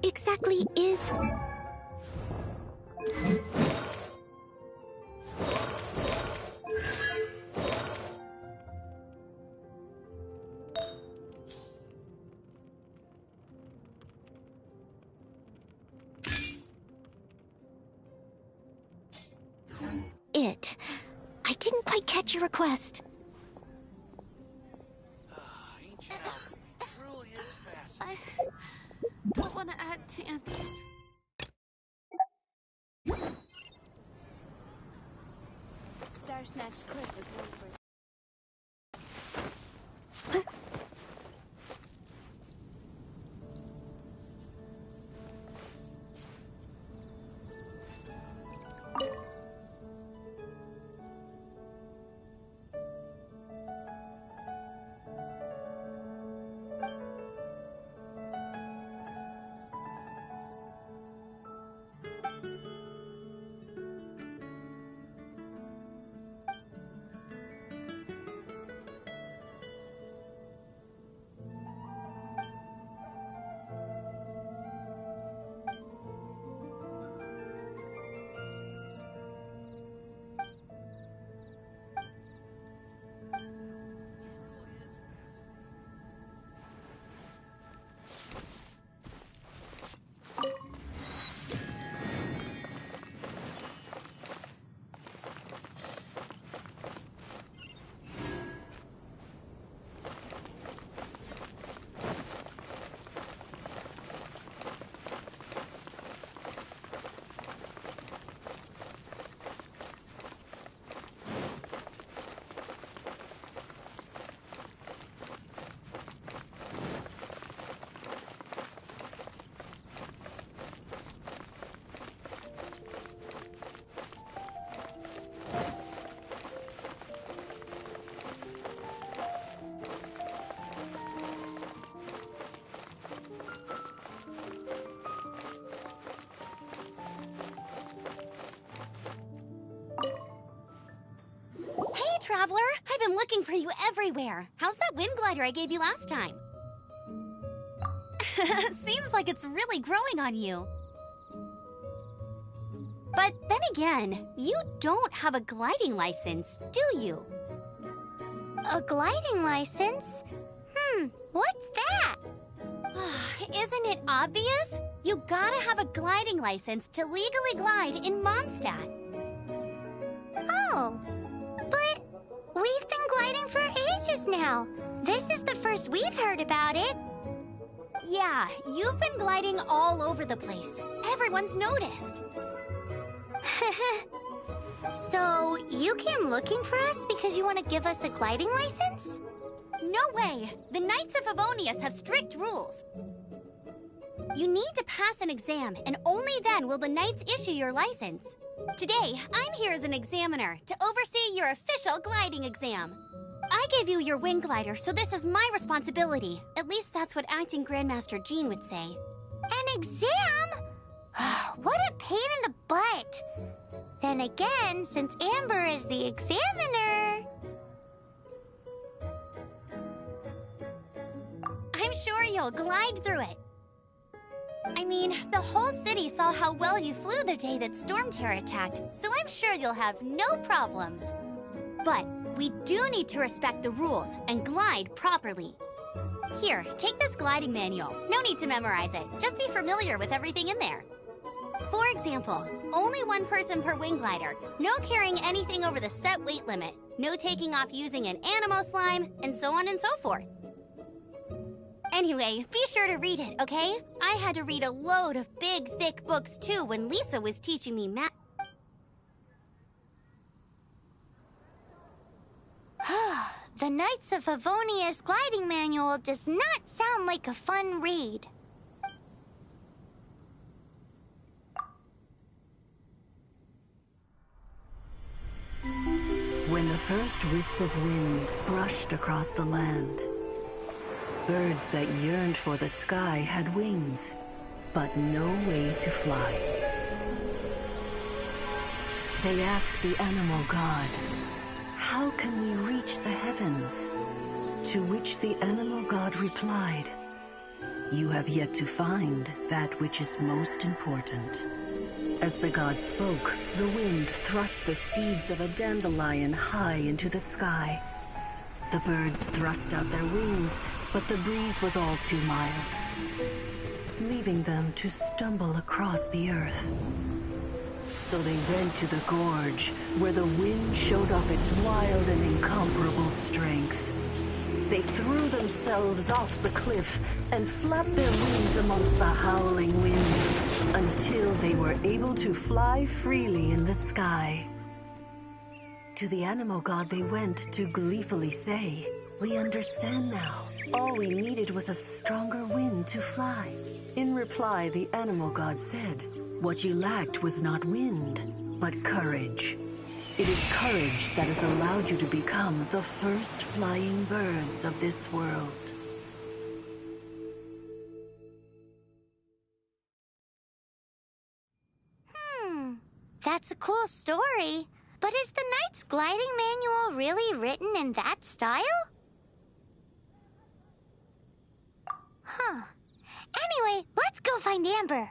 exactly is... it? I didn't quite catch your request. Ancient alchemy truly is fascinating. I don't want to add to Anthony's... Star Snatch Cliff is known for... Traveler, I've been looking for you everywhere. How's that wind glider I gave you last time? Seems like it's really growing on you. But then again, you don't have a gliding license, do you? A gliding license? What's that? Isn't it obvious? You gotta have a gliding license to legally glide in Mondstadt. Oh, but we've been gliding for ages now. This is the first we've heard about it. Yeah, you've been gliding all over the place. Everyone's noticed. So, you came looking for us because you want to give us a gliding license? No way! The Knights of Favonius have strict rules. You need to pass an exam, and only then will the Knights issue your license. Today, I'm here as an examiner to oversee your official gliding exam. I gave you your wing glider, so this is my responsibility. At least that's what Acting Grandmaster Jean would say. An exam? What a pain in the butt. Then again, since Amber is the examiner... I'm sure you'll glide through it. I mean, the whole city saw how well you flew the day that Storm Terror attacked, so I'm sure you'll have no problems. But we do need to respect the rules and glide properly. Here, take this gliding manual. No need to memorize it. Just be familiar with everything in there. For example, only one person per wing glider, no carrying anything over the set weight limit, no taking off using an animo slime, and so on and so forth. Anyway, be sure to read it, okay? I had to read a load of big, thick books too when Lisa was teaching me math. The Knights of Favonius gliding manual does not sound like a fun read. When the first wisp of wind brushed across the land, birds that yearned for the sky had wings, but no way to fly. They asked the animal god, "How can we reach the heavens?" To which the animal god replied, You have yet to find that which is most important. As the god spoke, the wind thrust the seeds of a dandelion high into the sky. The birds thrust out their wings, but the breeze was all too mild, leaving them to stumble across the earth. So they went to the gorge, where the wind showed off its wild and incomparable strength. They threw themselves off the cliff and flapped their wings amongst the howling winds until they were able to fly freely in the sky. To the animal god they went to gleefully say, "We understand now. All we needed was a stronger wind to fly." In reply, the animal god said, "What you lacked was not wind, but courage. It is courage that has allowed you to become the first flying birds of this world." That's a cool story. But is the Knight's gliding manual really written in that style? Huh. Anyway, let's go find Amber.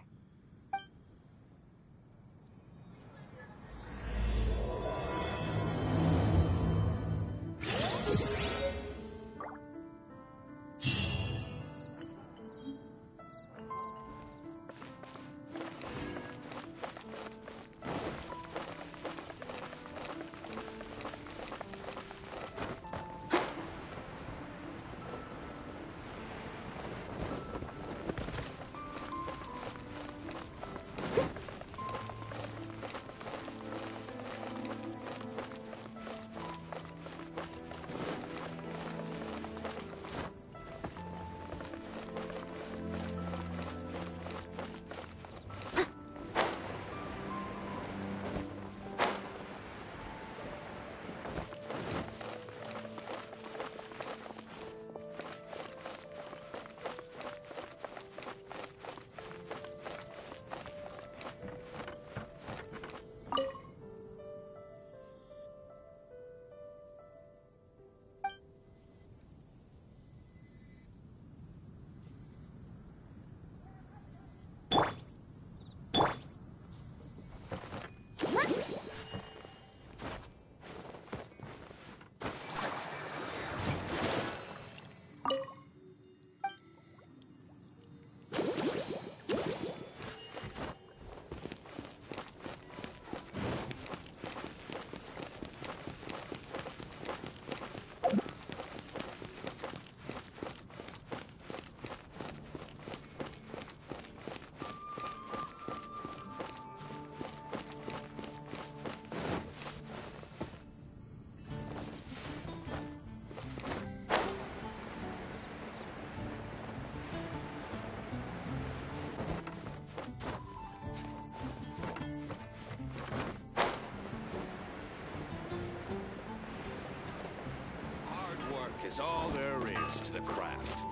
Is all there is to the craft.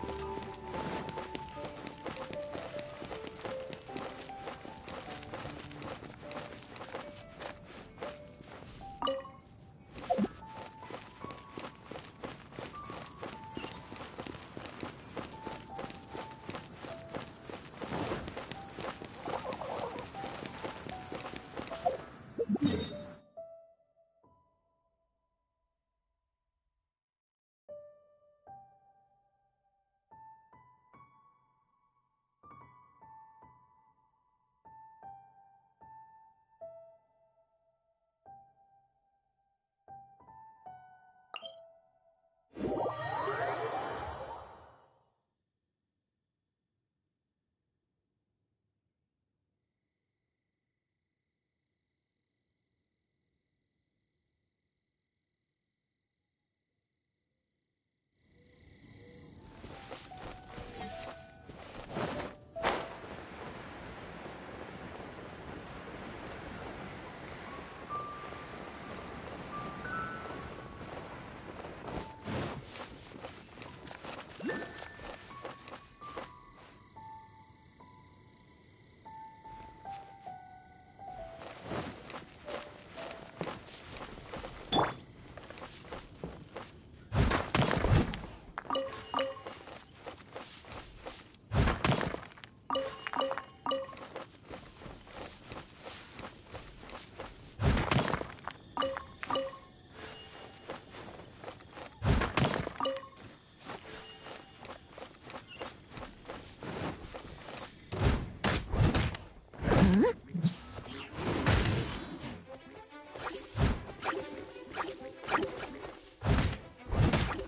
Huh?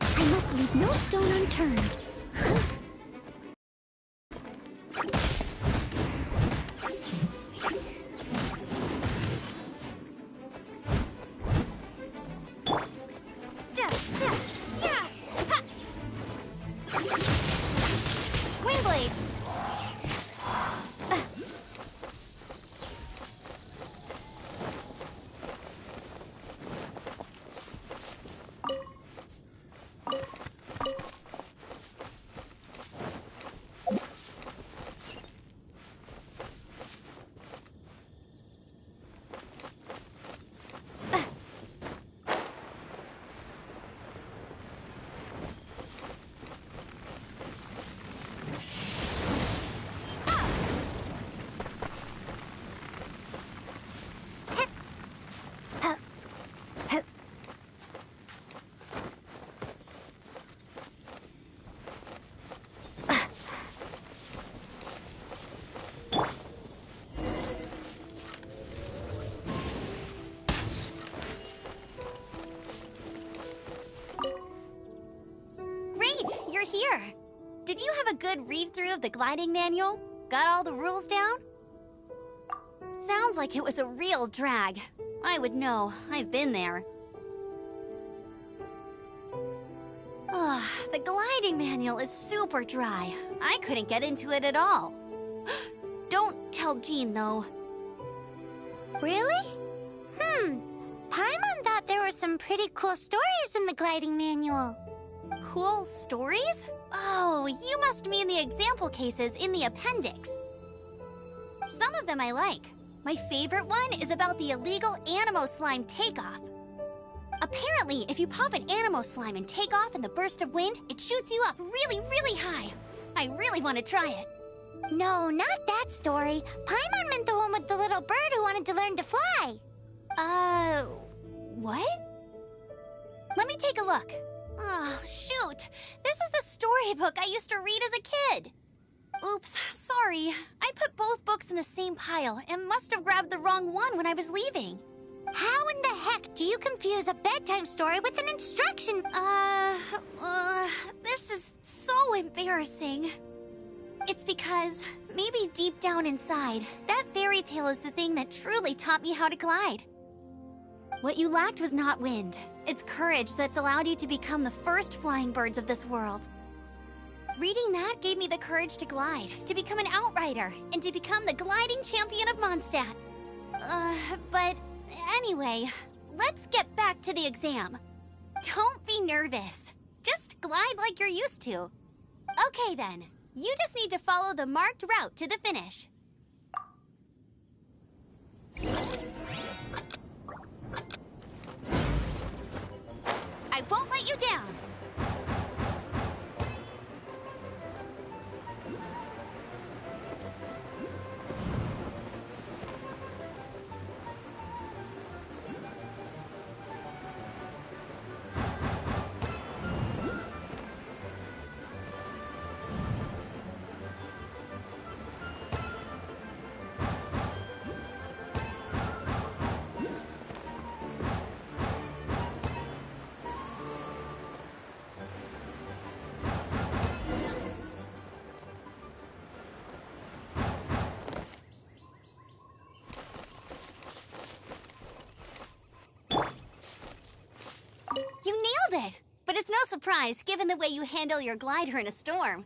I must leave no stone unturned. Wingblade! Great, you're here. Did you have a good read-through of the gliding manual? Got all the rules down? Sounds like it was a real drag. I would know. I've been there. Ugh, the gliding manual is super dry. I couldn't get into it at all. Don't tell Jean, though. Really? Paimon thought there were some pretty cool stories in the gliding manual. Cool stories? Oh, you must mean the example cases in the appendix. Some of them I like. My favorite one is about the illegal Animo Slime takeoff. Apparently, if you pop an Animo Slime and take off in the burst of wind, it shoots you up really, really high. I really want to try it. No, not that story. Paimon meant the one with the little bird who wanted to learn to fly. What? Let me take a look. Oh, shoot. This is the storybook I used to read as a kid. Oops, sorry. I put both books in the same pile and must have grabbed the wrong one when I was leaving. How in the heck do you confuse a bedtime story with an instruction? This is so embarrassing. It's because, maybe deep down inside, that fairy tale is the thing that truly taught me how to glide. What you lacked was not wind. It's courage that's allowed you to become the first flying birds of this world. Reading that gave me the courage to glide, to become an outrider, and to become the gliding champion of Mondstadt. But anyway, let's get back to the exam. Don't be nervous. Just glide like you're used to. Okay then, you just need to follow the marked route to the finish. I won't let you down. You nailed it! But it's no surprise, given the way you handle your glider in a storm.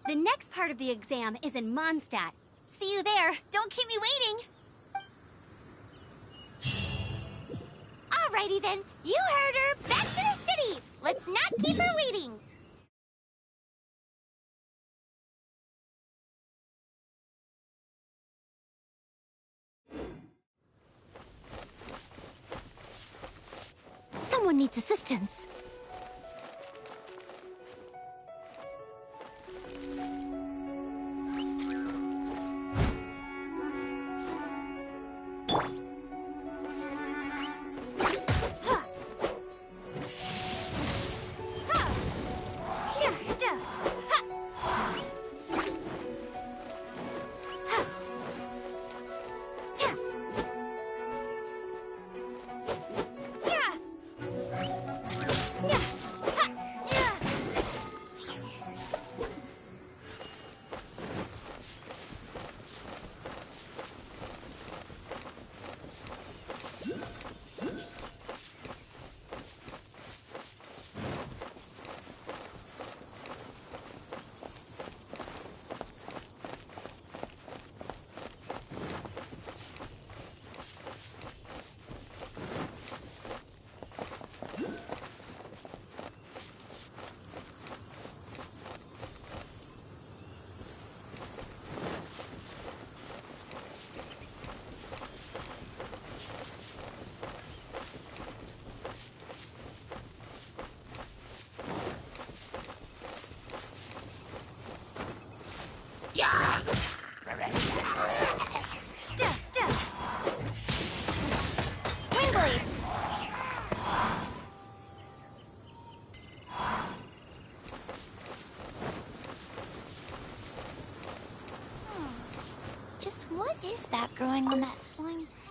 The next part of the exam is in Mondstadt. See you there. Don't keep me waiting. Alrighty then, you heard her. Back to the city. Let's not keep her waiting. Someone needs assistance. Just what is that growing on that slime's head?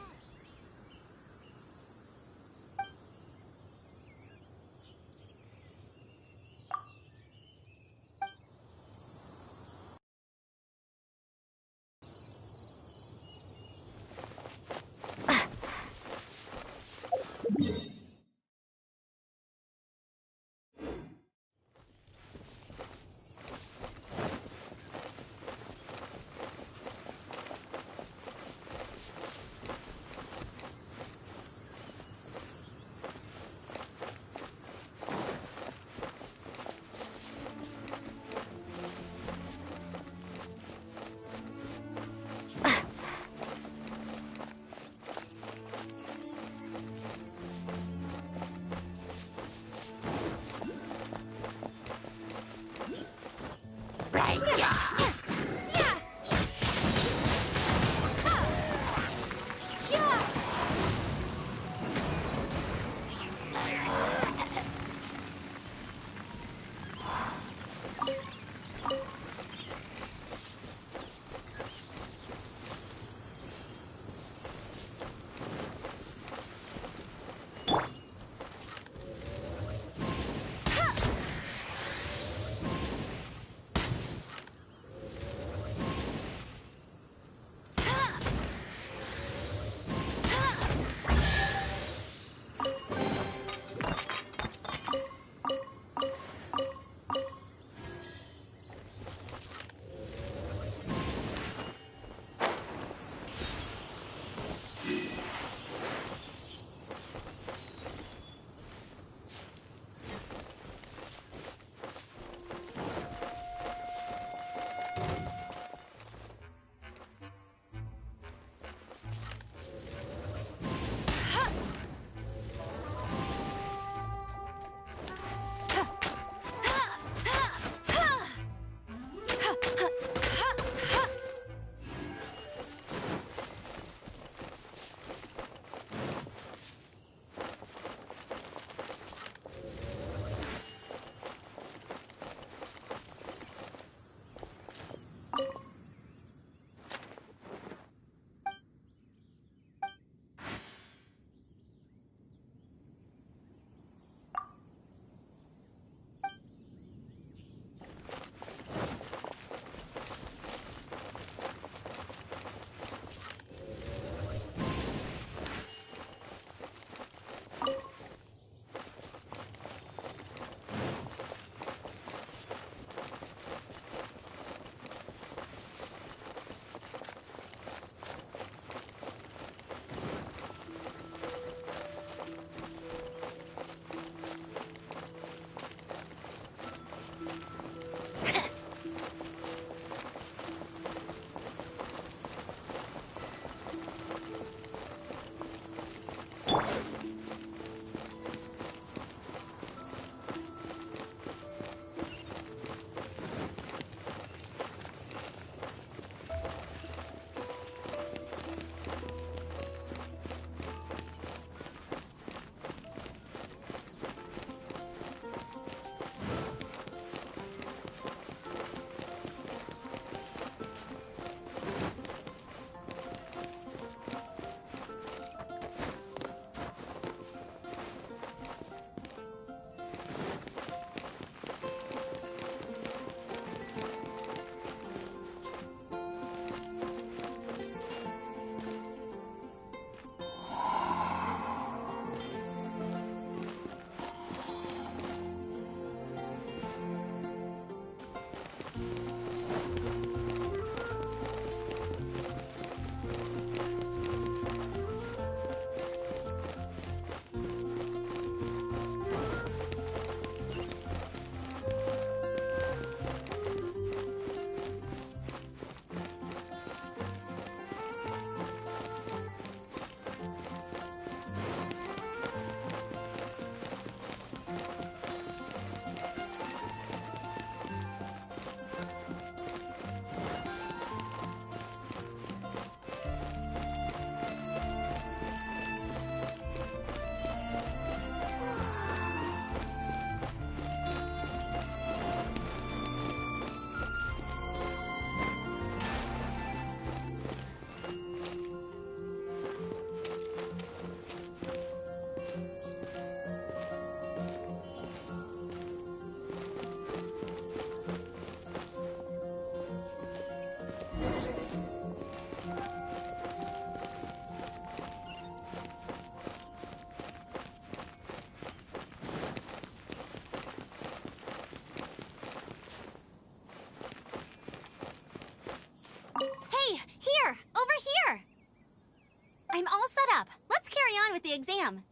on with the exam.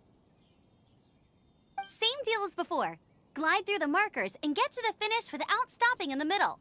Same deal as before. Glide through the markers and get to the finish without stopping in the middle.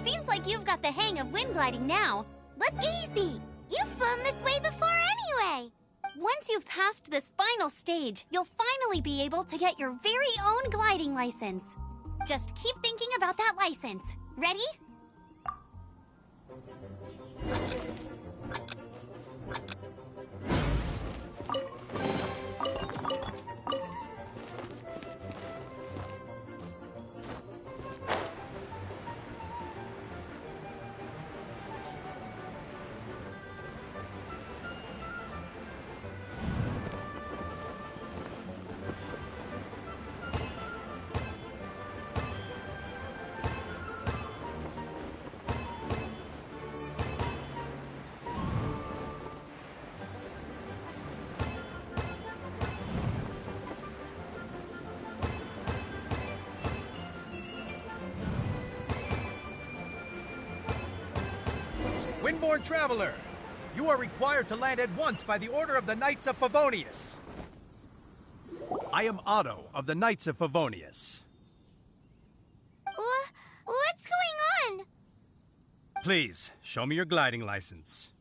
Seems like you've got the hang of wind gliding now. Easy! You've flown this way before anyway! Once you've passed this final stage, you'll finally be able to get your very own gliding license. Just keep thinking about that license. Ready? Windborne Traveler, you are required to land at once by the order of the Knights of Favonius. I am Otto of the Knights of Favonius. What's going on? Please, show me your gliding license.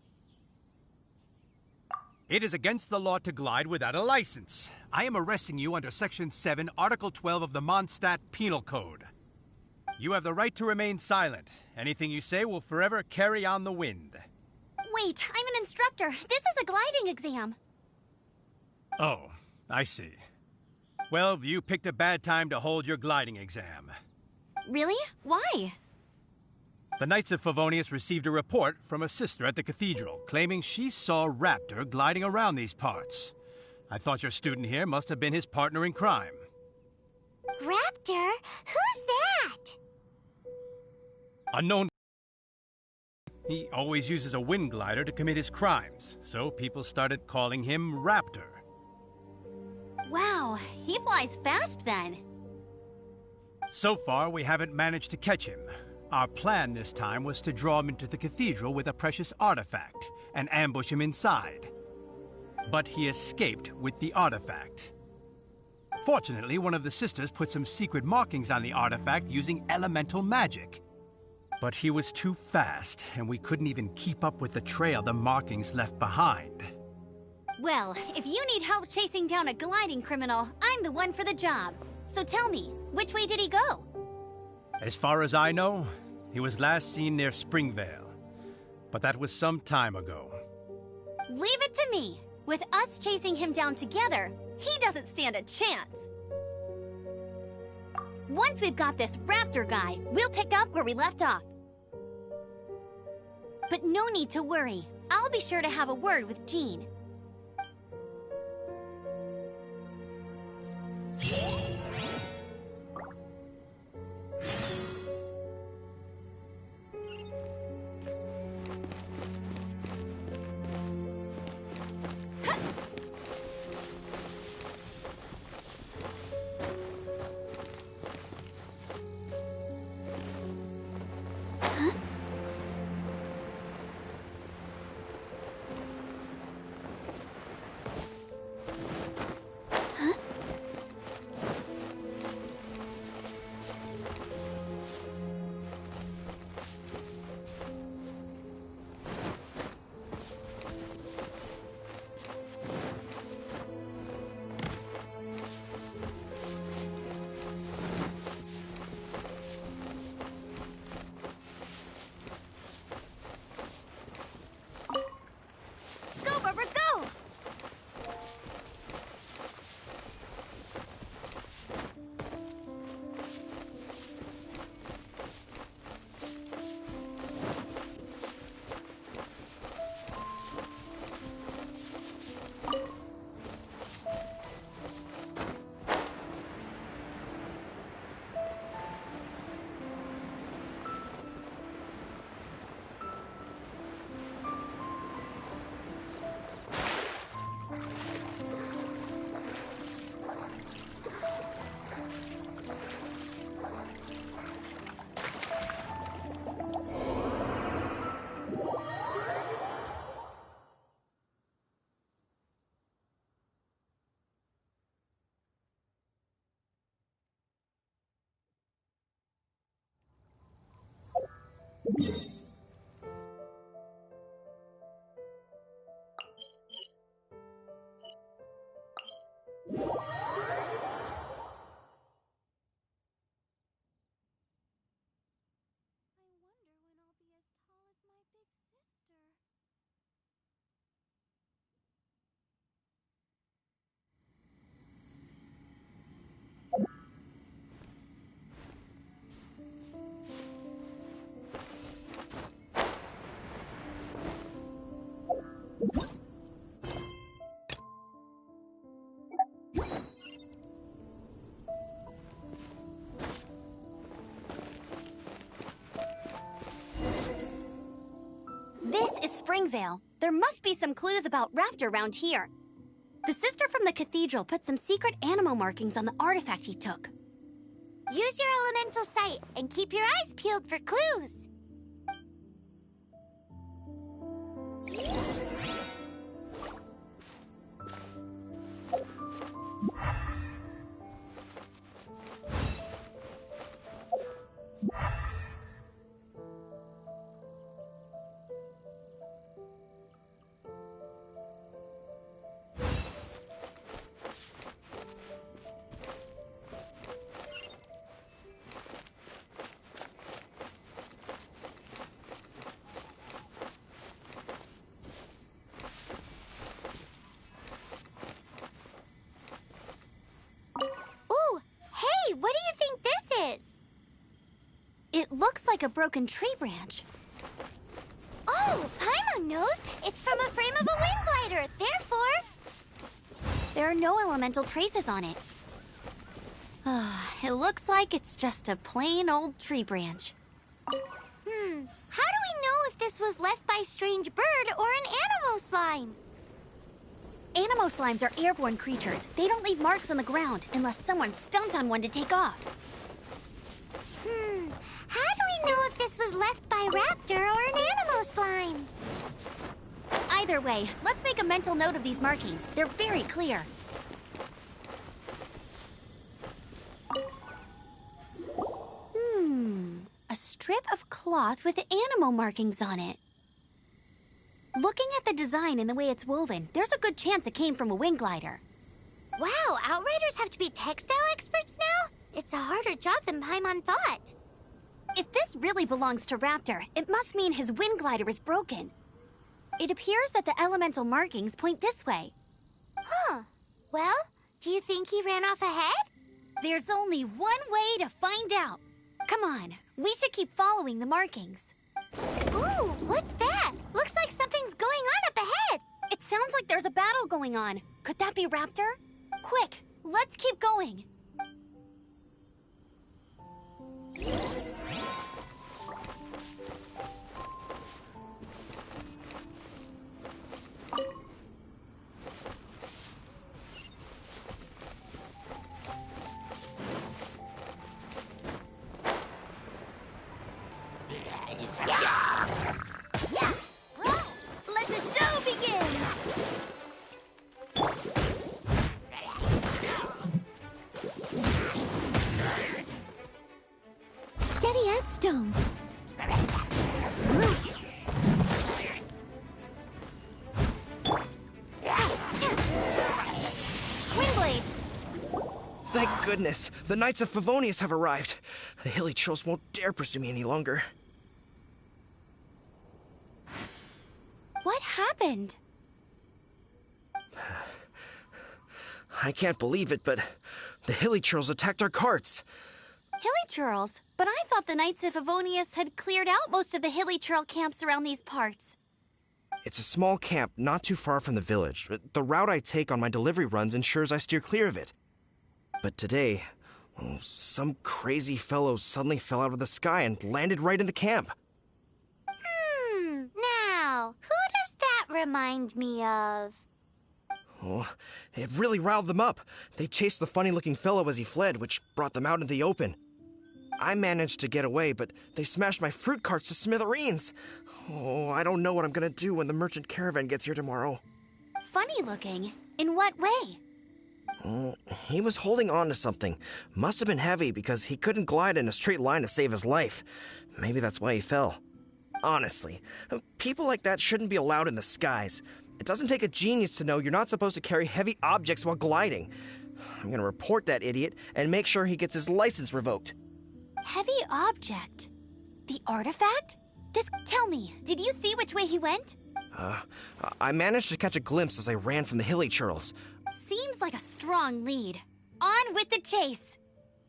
It is against the law to glide without a license. I am arresting you under Section 7, Article 12 of the Mondstadt Penal Code. You have the right to remain silent. Anything you say will forever carry on the wind. Wait, I'm an instructor. This is a gliding exam. Oh, I see. Well, you picked a bad time to hold your gliding exam. Really? Why? The Knights of Favonius received a report from a sister at the cathedral claiming she saw Raptor gliding around these parts. I thought your student here must have been his partner in crime. Raptor? Who's that? Unknown. He always uses a wind glider to commit his crimes, so people started calling him Raptor. Wow, he flies fast then. So far, we haven't managed to catch him. Our plan this time was to draw him into the cathedral with a precious artifact and ambush him inside. But he escaped with the artifact. Fortunately, one of the sisters put some secret markings on the artifact using elemental magic. But he was too fast, and we couldn't even keep up with the trail the markings left behind. Well, if you need help chasing down a gliding criminal, I'm the one for the job. So tell me, which way did he go? As far as I know, he was last seen near Springvale. But that was some time ago. Leave it to me. With us chasing him down together, he doesn't stand a chance. Once we've got this Raptor guy, we'll pick up where we left off. But no need to worry. I'll be sure to have a word with Jean. This is Springvale. There must be some clues about Raptor around here. The sister from the cathedral put some secret animal markings on the artifact he took. Use your elemental sight and keep your eyes peeled for clues. Ooh, hey, what do you think this is? It looks like a broken tree branch. Oh, Paimon knows. It's from a frame of a wind glider. Therefore, There are no elemental traces on it. It looks like it's just a plain old tree branch. how do we know if this was left by strange bird or an animal slime? Animo slimes are airborne creatures. They don't leave marks on the ground unless someone stomped on one to take off. How do we know if this was left by raptor or an animal slime? Either way, let's make a mental note of these markings. They're very clear. A strip of cloth with animal markings on it. Looking at the design and the way it's woven, there's a good chance it came from a wing glider. Wow, Outriders have to be textile experts now? It's a harder job than Paimon thought. If this really belongs to Raptor, it must mean his wind glider is broken. It appears that the elemental markings point this way. Huh. Well, do you think he ran off ahead? There's only one way to find out. Come on, we should keep following the markings. Ooh, what's that? Looks like something's going on up ahead. It sounds like there's a battle going on. Could that be Raptor? Quick, let's keep going. Let the show begin! Steady as stone. Windblade! Thank goodness, the Knights of Favonius have arrived. The hilly trolls won't dare pursue me any longer. What happened? I can't believe it, but the hilly trolls attacked our carts. Hilly churls? But I thought the Knights of Favonius had cleared out most of the hilly churl camps around these parts. It's a small camp not too far from the village. The route I take on my delivery runs ensures I steer clear of it. But today, some crazy fellow suddenly fell out of the sky and landed right in the camp. Now, who does that remind me of? Oh, it really riled them up. They chased the funny-looking fellow as he fled, which brought them out in the open. I managed to get away, but they smashed my fruit carts to smithereens. Oh, I don't know what I'm gonna do when the merchant caravan gets here tomorrow. Funny looking? In what way? Oh, he was holding on to something. Must have been heavy because he couldn't glide in a straight line to save his life. Maybe that's why he fell. Honestly, people like that shouldn't be allowed in the skies. It doesn't take a genius to know you're not supposed to carry heavy objects while gliding. I'm gonna report that idiot and make sure he gets his license revoked. Heavy object? The artifact? Tell me, did you see which way he went? I managed to catch a glimpse as I ran from the hilly churls. Seems like a strong lead. On with the chase!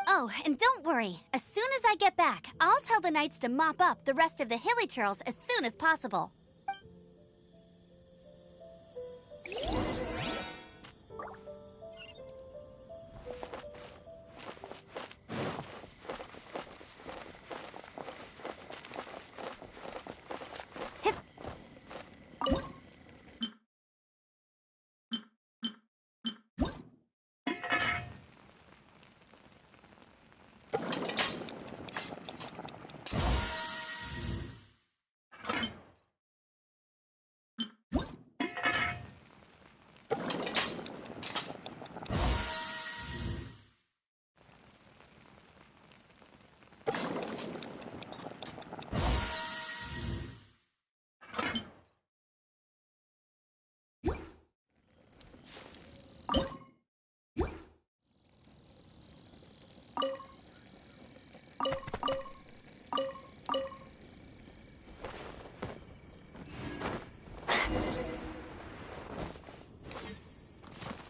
Oh, and don't worry. As soon as I get back, I'll tell the knights to mop up the rest of the hilly churls as soon as possible.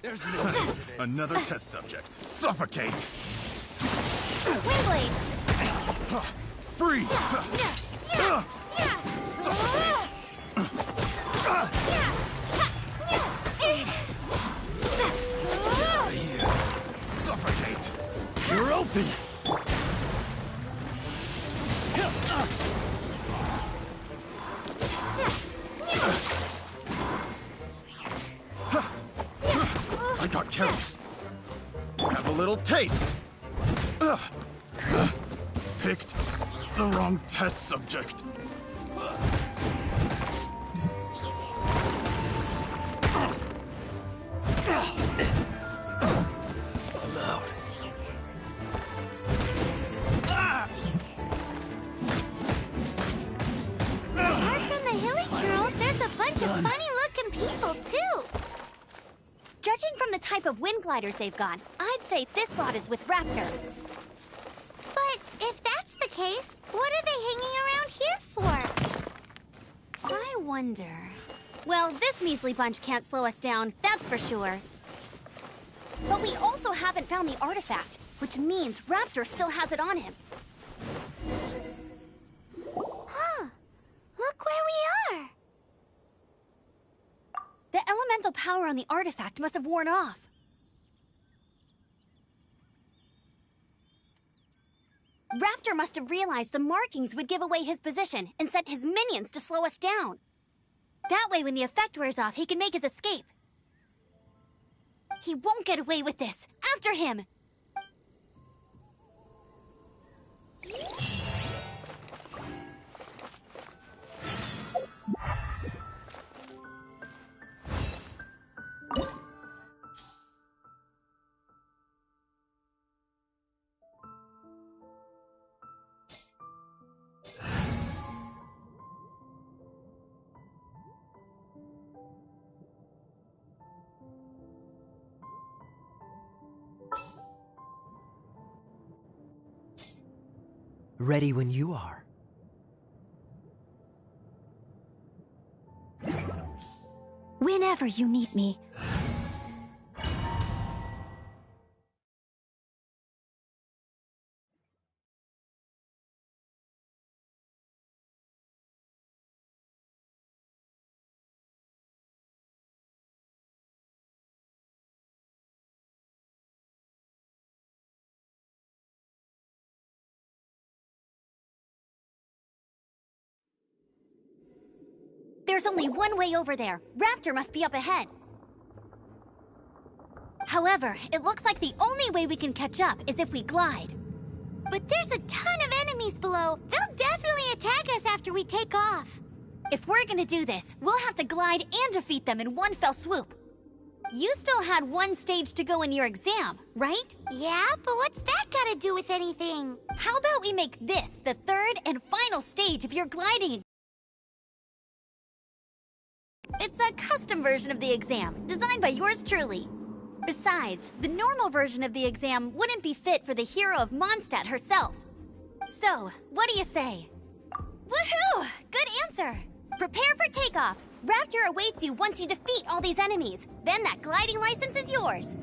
There's no end to this. Another test subject. Suffocate! Windblade! Freeze! Suffocate! Suffocate! You're open! I got careless. Have a little taste. Picked the wrong test subject. I'm out. Apart from the hilly churls, there's a bunch of funny-looking people, too. Judging from the type of wind gliders they've got, I'd say this lot is with Raptor. But if that's the case, what are they hanging around here for? I wonder... Well, this measly bunch can't slow us down, that's for sure. But we also haven't found the artifact, which means Raptor still has it on him. Huh. Look where we are. The elemental power on the artifact must have worn off. Raptor must have realized the markings would give away his position and sent his minions to slow us down. That way, when the effect wears off, he can make his escape. He won't get away with this. After him! Ready when you are. Whenever you need me. There's only one way over there. Raptor must be up ahead. However, it looks like the only way we can catch up is if we glide. But there's a ton of enemies below. They'll definitely attack us after we take off. If we're gonna do this, we'll have to glide and defeat them in one fell swoop. You still had one stage to go in your exam, right? Yeah, but what's that gotta do with anything? How about we make this the third and final stage of your gliding It's a custom version of the exam, designed by yours truly. Besides, the normal version of the exam wouldn't be fit for the hero of Mondstadt herself. So, what do you say? Woohoo! Good answer! Prepare for takeoff. Raptor awaits you once you defeat all these enemies. Then that gliding license is yours.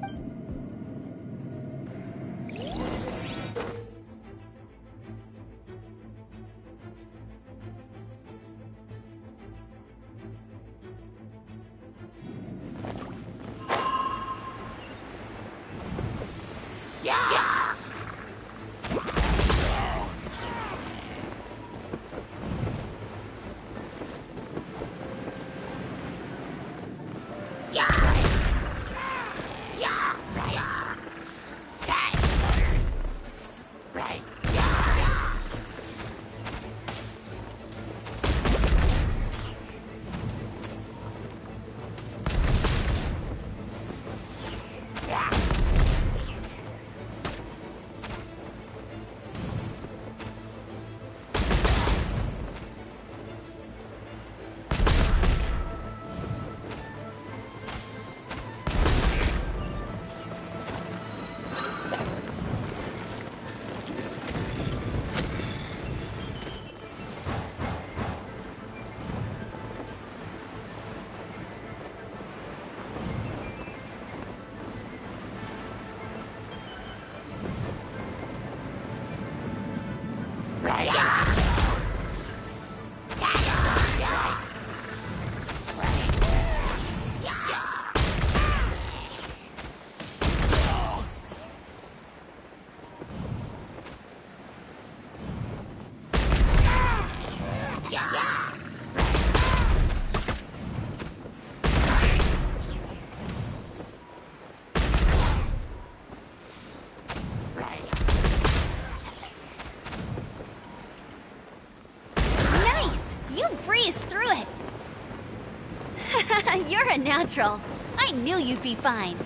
You're a natural. I knew you'd be fine.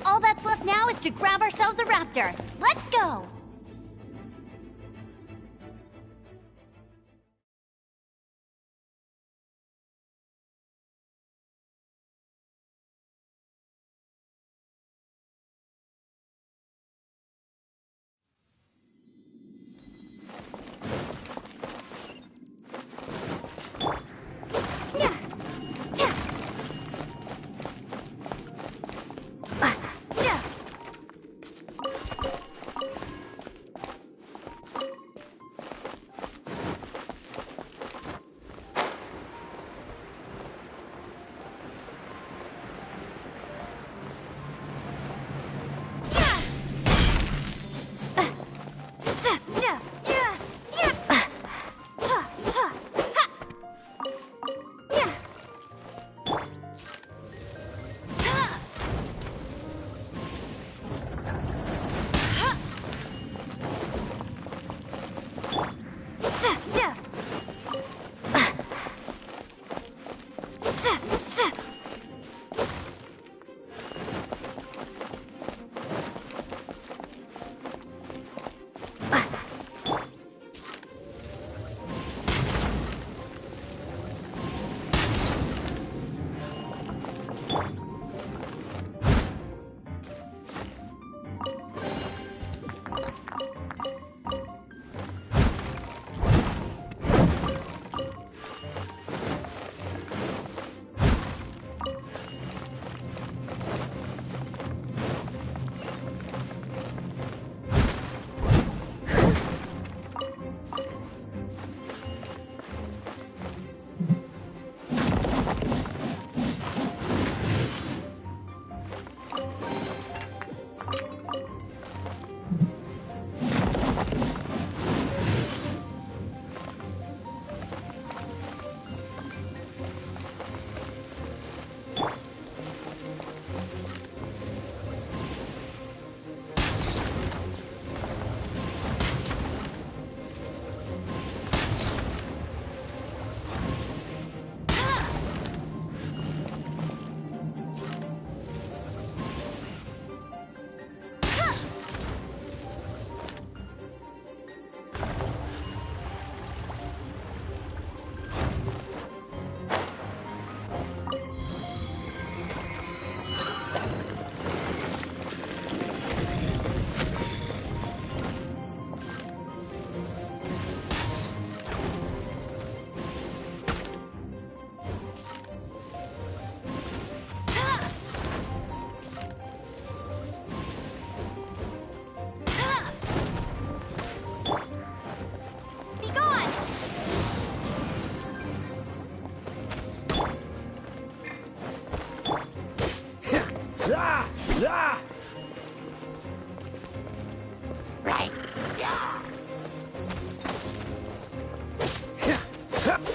All that's left now is to grab ourselves a raptor. Let's go!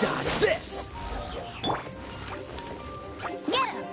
Dodge this! Get him!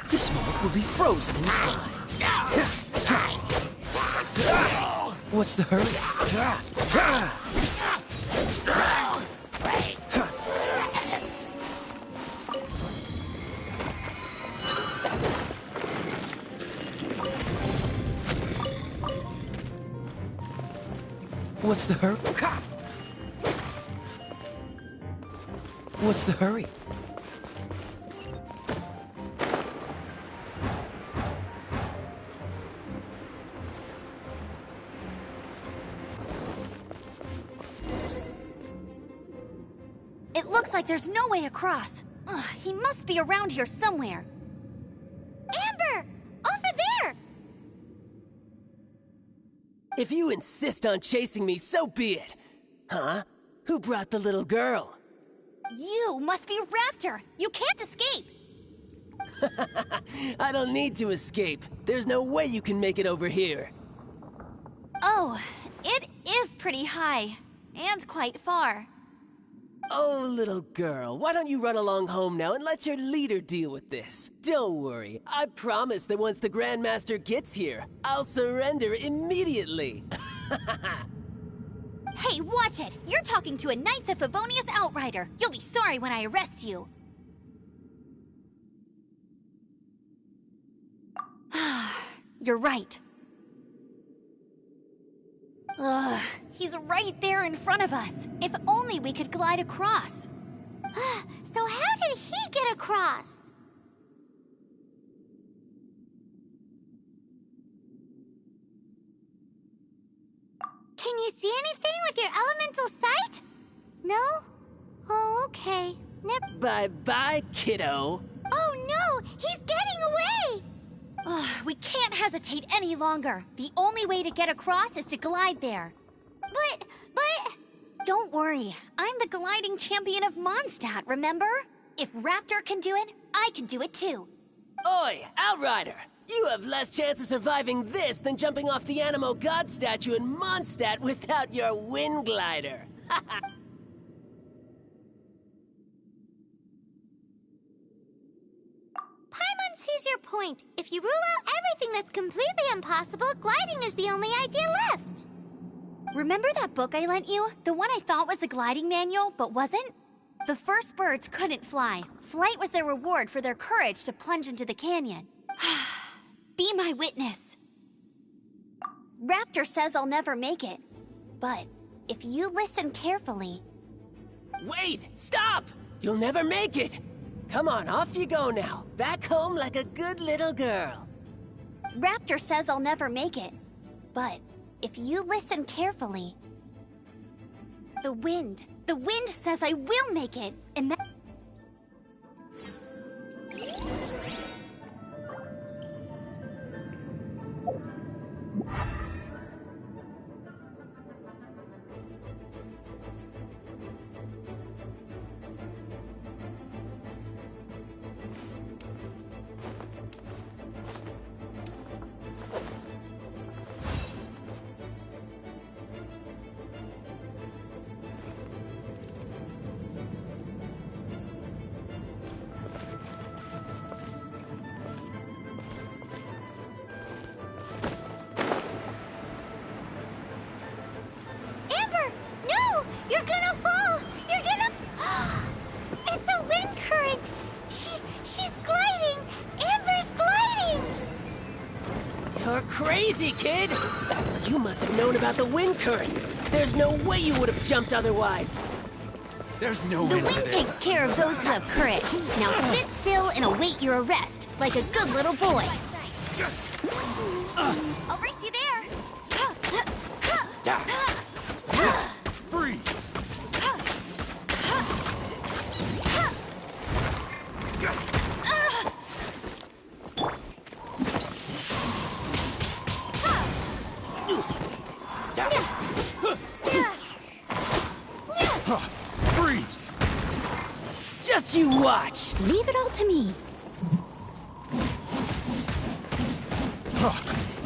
The smoke will be frozen in time. What's the hurry? What's the hurry? What's the hurry? It looks like there's no way across. Ugh, he must be around here somewhere. Amber! Over there! If you insist on chasing me, so be it. Huh? Who brought the little girl? You must be Raptor. You can't escape. I don't need to escape. There's no way you can make it over here. Oh, it is pretty high. And quite far. Oh, little girl, why don't you run along home now and let your leader deal with this? Don't worry, I promise that once the Grandmaster gets here, I'll surrender immediately. Hey, watch it! You're talking to a Knights of Favonius outrider. You'll be sorry when I arrest you. You're right. Ugh, he's right there in front of us. If only we could glide across. So how did he get across? Can you see anything with your elemental sight? No? Oh, okay. Bye-bye, kiddo. Oh no! He's getting away! Ugh, we can't hesitate any longer. The only way to get across is to glide there. But... Don't worry. I'm the gliding champion of Mondstadt, remember? If Raptor can do it, I can do it too. Oi, Outrider! You have less chance of surviving this than jumping off the Animo God statue in Mondstadt without your wind glider. Paimon sees your point. If you rule out everything that's completely impossible, gliding is the only idea left. Remember that book I lent you? The one I thought was the gliding manual, but wasn't? The first birds couldn't fly. Flight was their reward for their courage to plunge into the canyon. Be my witness. Raptor says I'll never make it. But if you listen carefully... Wait! Stop! You'll never make it! Come on, off you go now. Back home like a good little girl. Raptor says I'll never make it. But if you listen carefully... The wind says I will make it, and that... crazy, kid! You must have known about the wind current. There's no way you would have jumped otherwise. There's no The end to wind this. takes care of those who have courage. Now sit still and await your arrest, like a good little boy. I'll race you there. Freeze! Freeze! Just you watch! Leave it all to me.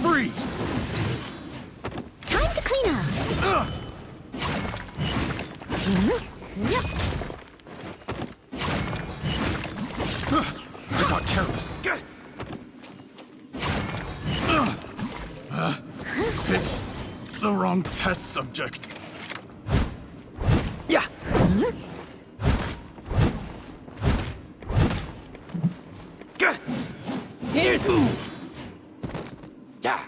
Freeze! Time to clean up. I got careless. Picked the wrong test subject. Yeah! Here's... Yeah!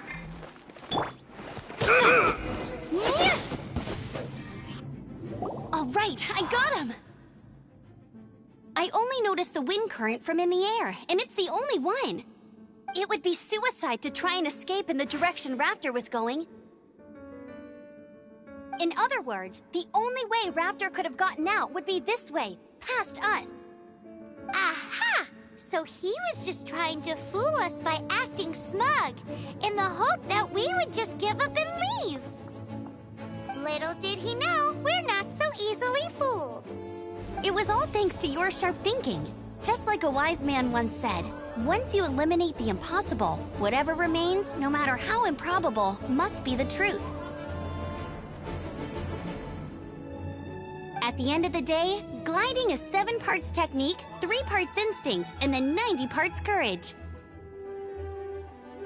All right, I got him. I only noticed the wind current from in the air, and it's the only one. It would be suicide to try and escape in the direction Raptor was going. In other words, the only way Raptor could have gotten out would be this way, past us. Aha! So he was just trying to fool us by acting smug, in the hope that we would just give up and leave. Little did he know, we're not so easily fooled. It was all thanks to your sharp thinking. Just like a wise man once said, once you eliminate the impossible, whatever remains, no matter how improbable, must be the truth. At the end of the day, gliding is 7 parts technique, 3 parts instinct, and then 90 parts courage.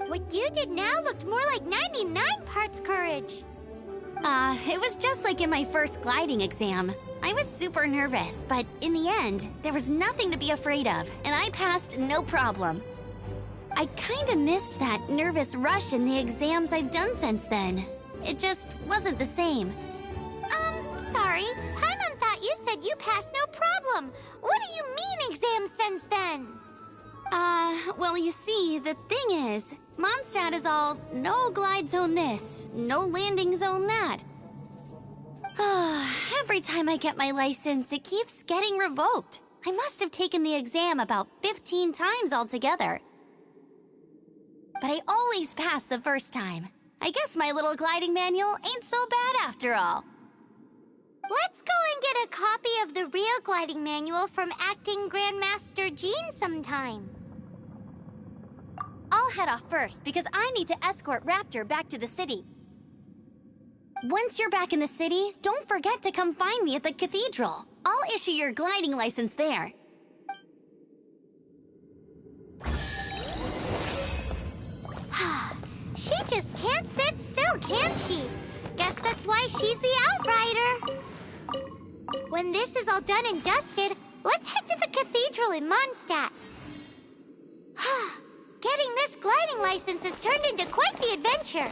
What you did now looked more like 99 parts courage. It was just like in my first gliding exam. I was super nervous, but in the end, there was nothing to be afraid of, and I passed no problem. I kinda missed that nervous rush in the exams I've done since then. It just wasn't the same. Sorry. Paimon thought you said you passed no problem. What do you mean exam since then? Well, you see, the thing is, Mondstadt is all, no glide zone this, no landing zone that. Every time I get my license, it keeps getting revoked. I must have taken the exam about 15 times altogether. But I always pass the first time. I guess my little gliding manual ain't so bad after all. Let's go and get a copy of the real gliding manual from Acting Grandmaster Jean sometime. I'll head off first because I need to escort Raptor back to the city. Once you're back in the city, don't forget to come find me at the cathedral. I'll issue your gliding license there. She just can't sit still, can she? Guess that's why she's the Outrider. When this is all done and dusted, let's head to the cathedral in Mondstadt. Getting this gliding license has turned into quite the adventure.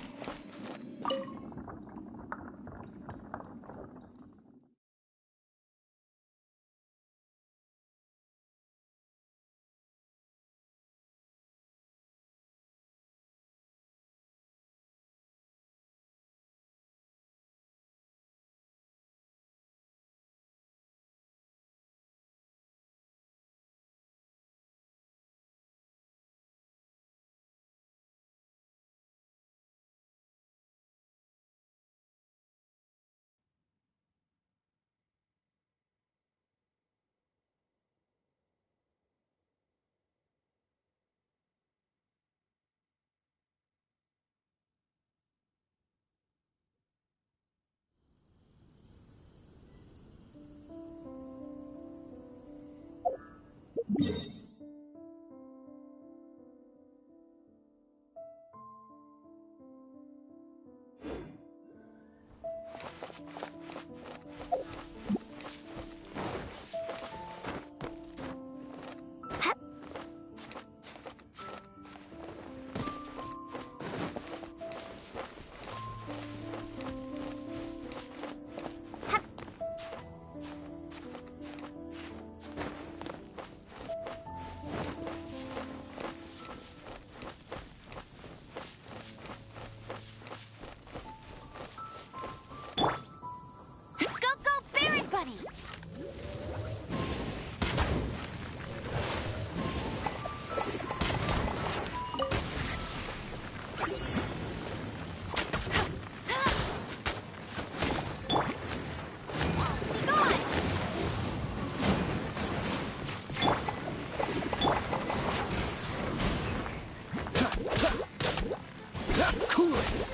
Cool it!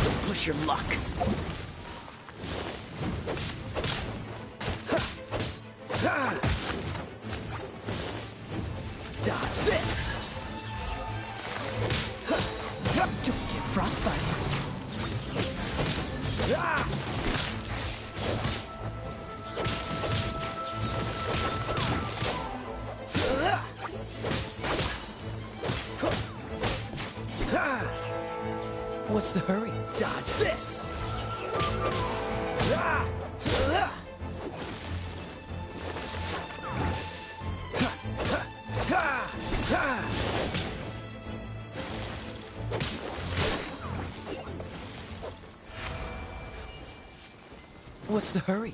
Don't push your luck. Dodge this! Don't get frostbite. What's the hurry? Dodge this! What's the hurry?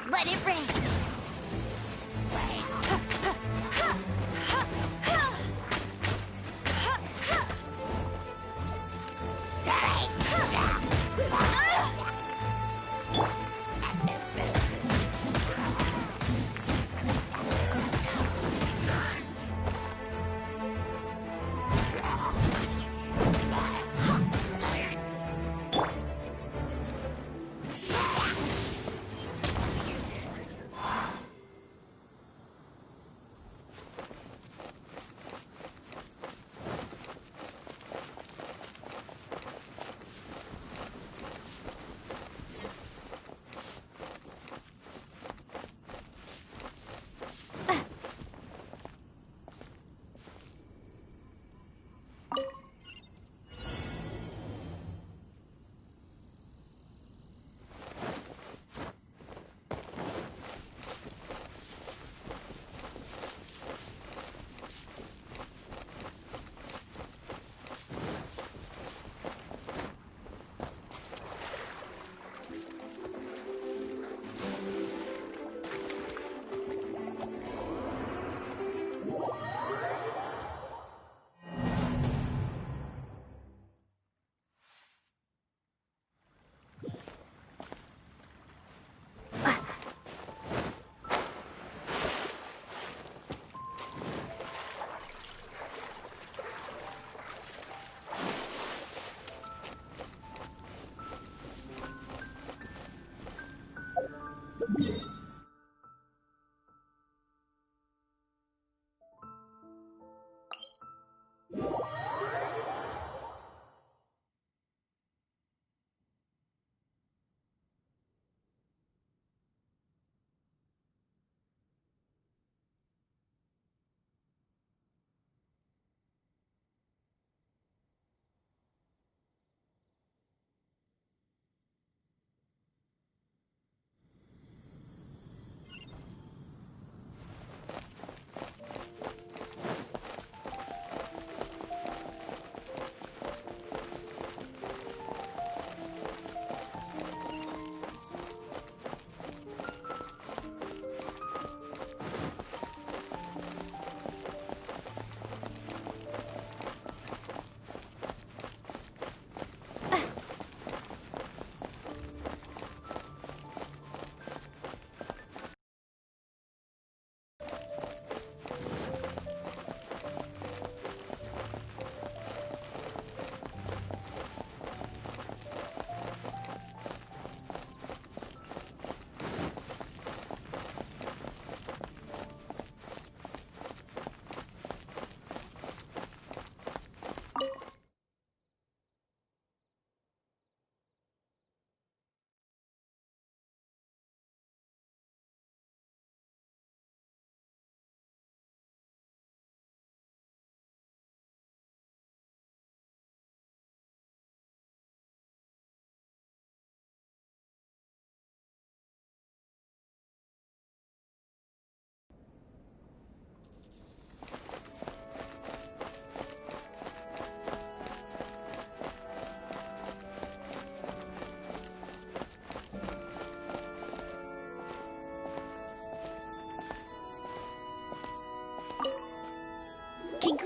Let it rain.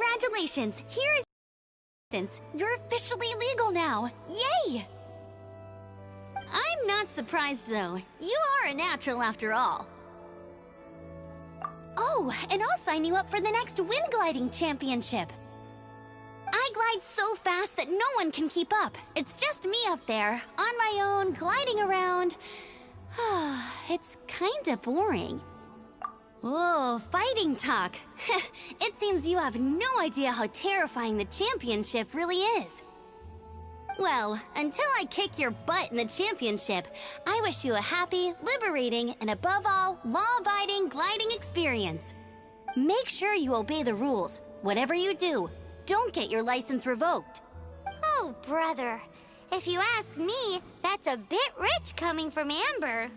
Congratulations! Here is since you're officially legal now. Yay! I'm not surprised though. You are a natural after all. Oh, and I'll sign you up for the next wind gliding championship. I glide so fast that no one can keep up. It's just me up there, on my own, gliding around. It's kinda boring. Oh, fighting talk. It seems you have no idea how terrifying the championship really is. Well, until I kick your butt in the championship, I wish you a happy, liberating, and above all, law-abiding gliding experience. Make sure you obey the rules. Whatever you do, don't get your license revoked. Oh, brother. If you ask me, that's a bit rich coming from Amber.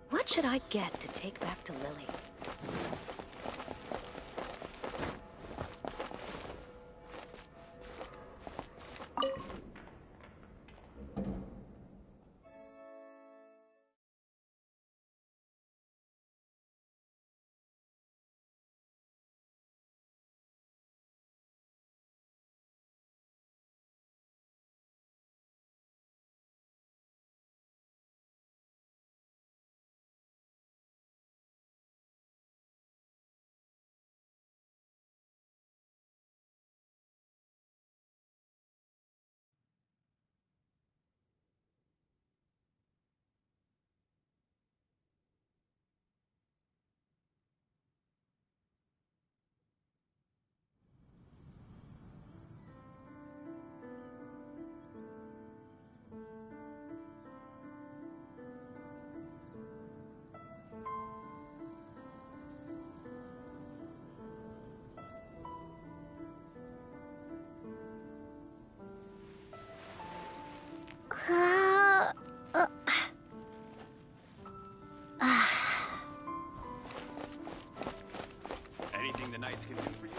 What should I get to take back to Lily? Anything the knights can do for you?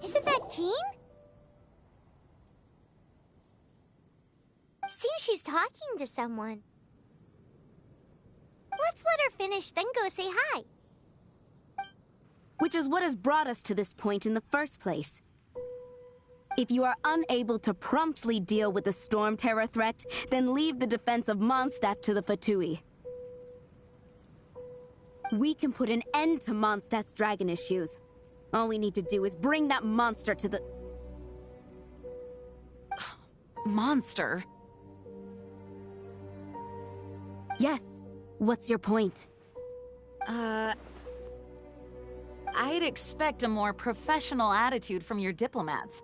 Isn't that Jean? Seems she's talking to someone. Let's let her finish, then go say hi. Which is what has brought us to this point in the first place. If you are unable to promptly deal with the Storm Terror threat, then leave the defense of Mondstadt to the Fatui. We can put an end to Mondstadt's dragon issues. All we need to do is bring that monster to the... Monster? Yes. What's your point? I'd expect a more professional attitude from your diplomats.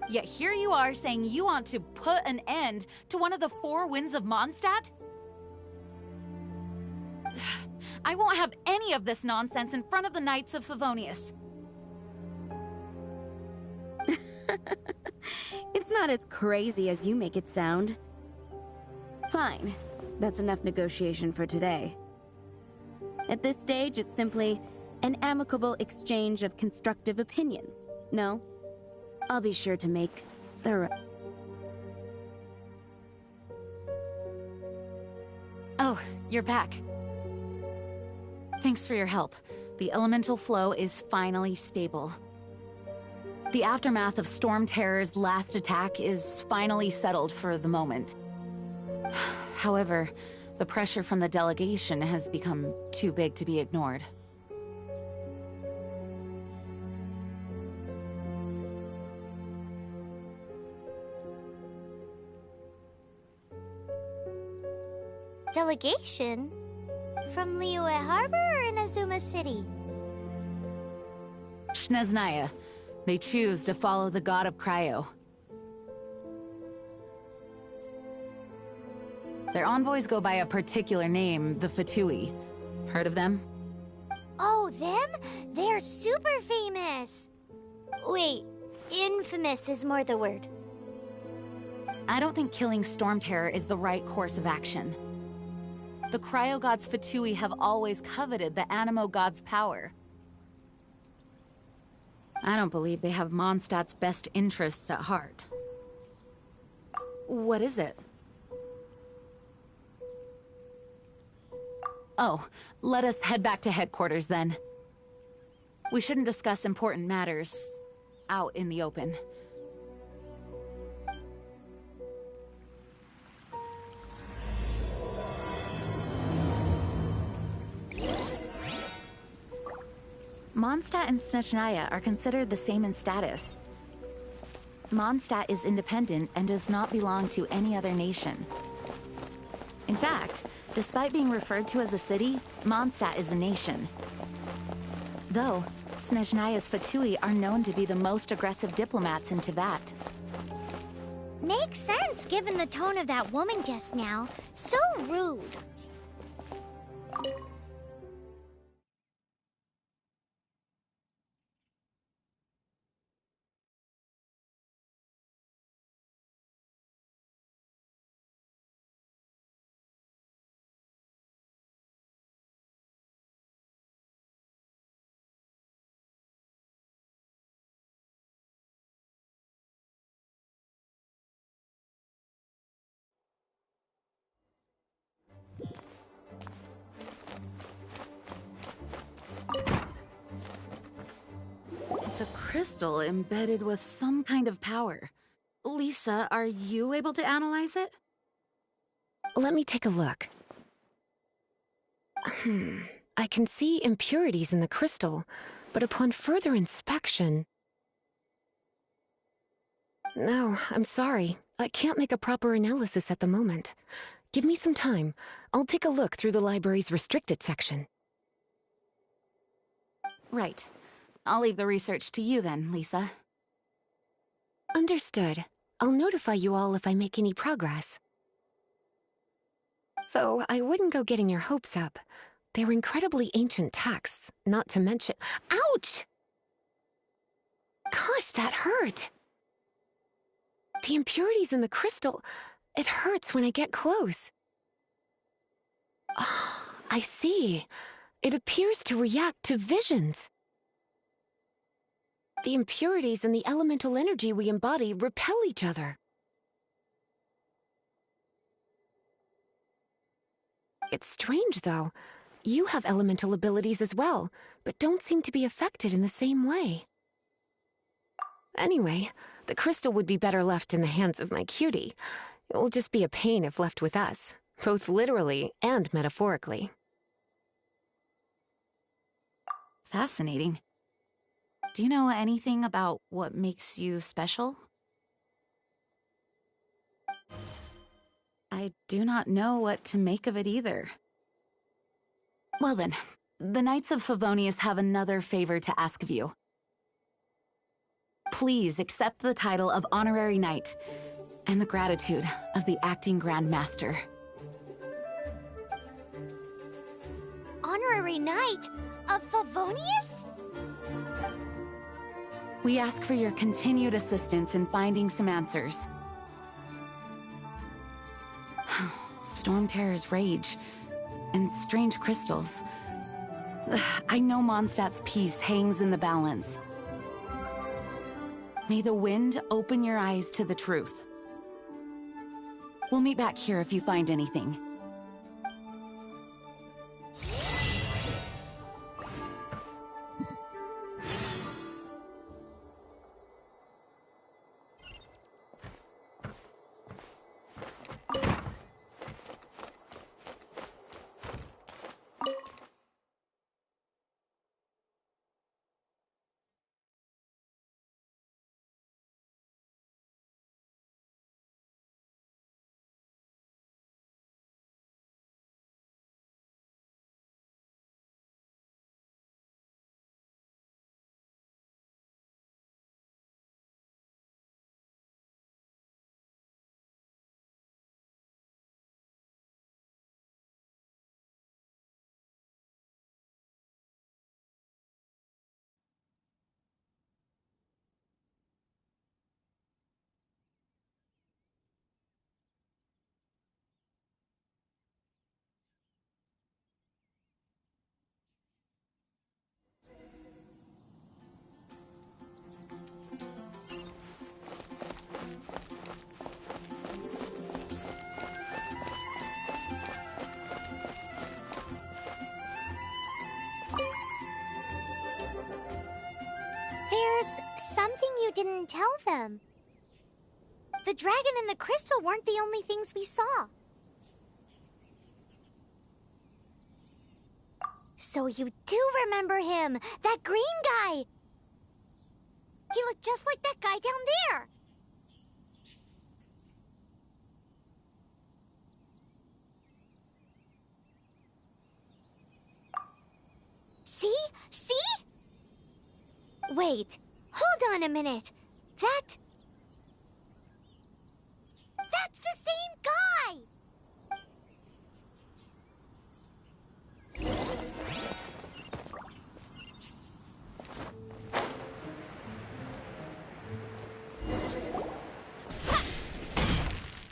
Yet here you are saying you want to put an end to one of the four winds of Mondstadt? I won't have any of this nonsense in front of the Knights of Favonius. It's not as crazy as you make it sound. Fine. That's enough negotiation for today. At this stage, it's simply an amicable exchange of constructive opinions. No? I'll be sure to make thorough... Oh, you're back. Thanks for your help. The elemental flow is finally stable. The aftermath of Storm Terror's last attack is finally settled for the moment. However, the pressure from the delegation has become too big to be ignored. Delegation? From Liyue Harbor or Inazuma City? Snezhnaya. They choose to follow the god of Cryo. Their envoys go by a particular name, the Fatui. Heard of them? Oh, them? They're super famous! Wait, infamous is more the word. I don't think killing Storm Terror is the right course of action. The Cryo God's Fatui have always coveted the Animo God's power. I don't believe they have Mondstadt's best interests at heart. What is it? Oh, let us head back to headquarters then. We shouldn't discuss important matters out in the open. Mondstadt and Snezhnaya are considered the same in status. Mondstadt is independent and does not belong to any other nation. In fact, despite being referred to as a city, Mondstadt is a nation. Though, Snezhnaya's Fatui are known to be the most aggressive diplomats in Tibet. Makes sense given the tone of that woman just now. So rude. It's a crystal embedded with some kind of power. Lisa, are you able to analyze it? Let me take a look. I can see impurities in the crystal, but upon further inspection... No, I'm sorry. I can't make a proper analysis at the moment. Give me some time. I'll take a look through the library's restricted section. Right. I'll leave the research to you then, Lisa. Understood. I'll notify you all if I make any progress. Though I wouldn't go getting your hopes up. They're incredibly ancient texts, not to mention— Ouch! Gosh, that hurt! The impurities in the crystal, it hurts when I get close. Oh, I see. It appears to react to visions. The impurities and the elemental energy we embody repel each other. It's strange, though. You have elemental abilities as well, but don't seem to be affected in the same way. Anyway, the crystal would be better left in the hands of my cutie. It will just be a pain if left with us, both literally and metaphorically. Fascinating. Do you know anything about what makes you special? I do not know what to make of it either. Well then, the Knights of Favonius have another favor to ask of you. Please accept the title of Honorary Knight and the gratitude of the Acting Grand Master. Honorary Knight of Favonius? We ask for your continued assistance in finding some answers. Storm Terror's rage and strange crystals. I know Mondstadt's peace hangs in the balance. May the wind open your eyes to the truth. We'll meet back here if you find anything. didn't tell them. The dragon and the crystal weren't the only things we saw. So you do remember him, that green guy! He looked just like that guy down there! See? See? Wait, hold on a minute. That's the same guy!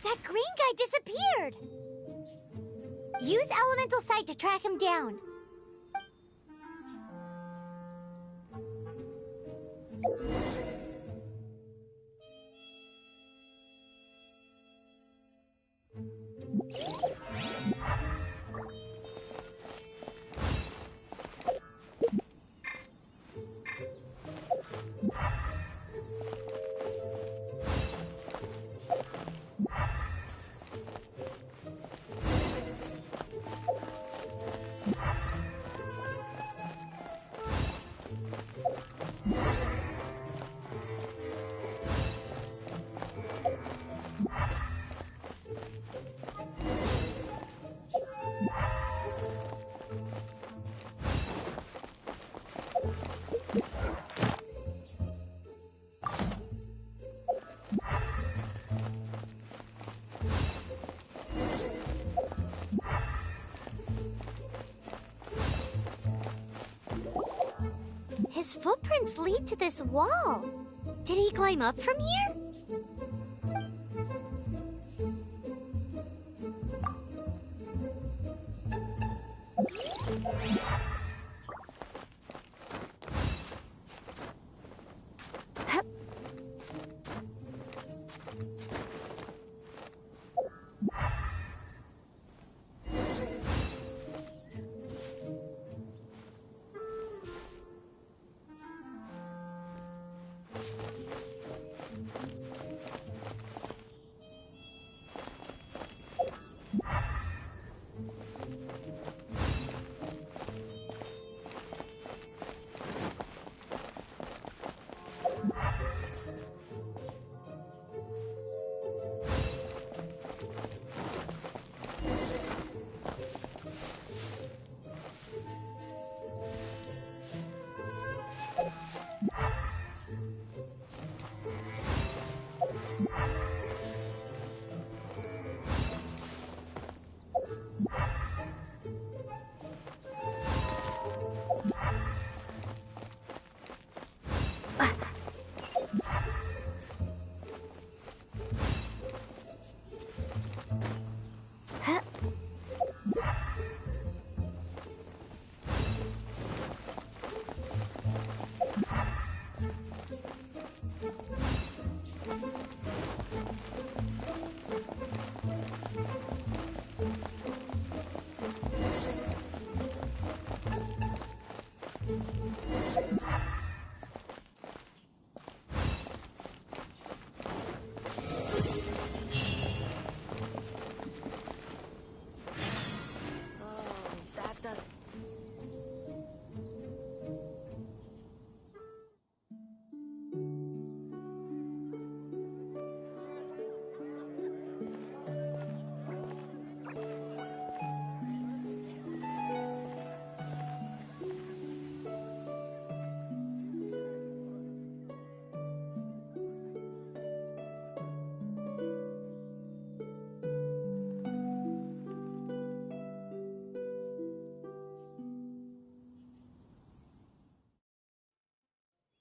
That green guy disappeared! Use Elemental Sight to track him down. His footprints lead to this wall. Did he climb up from here?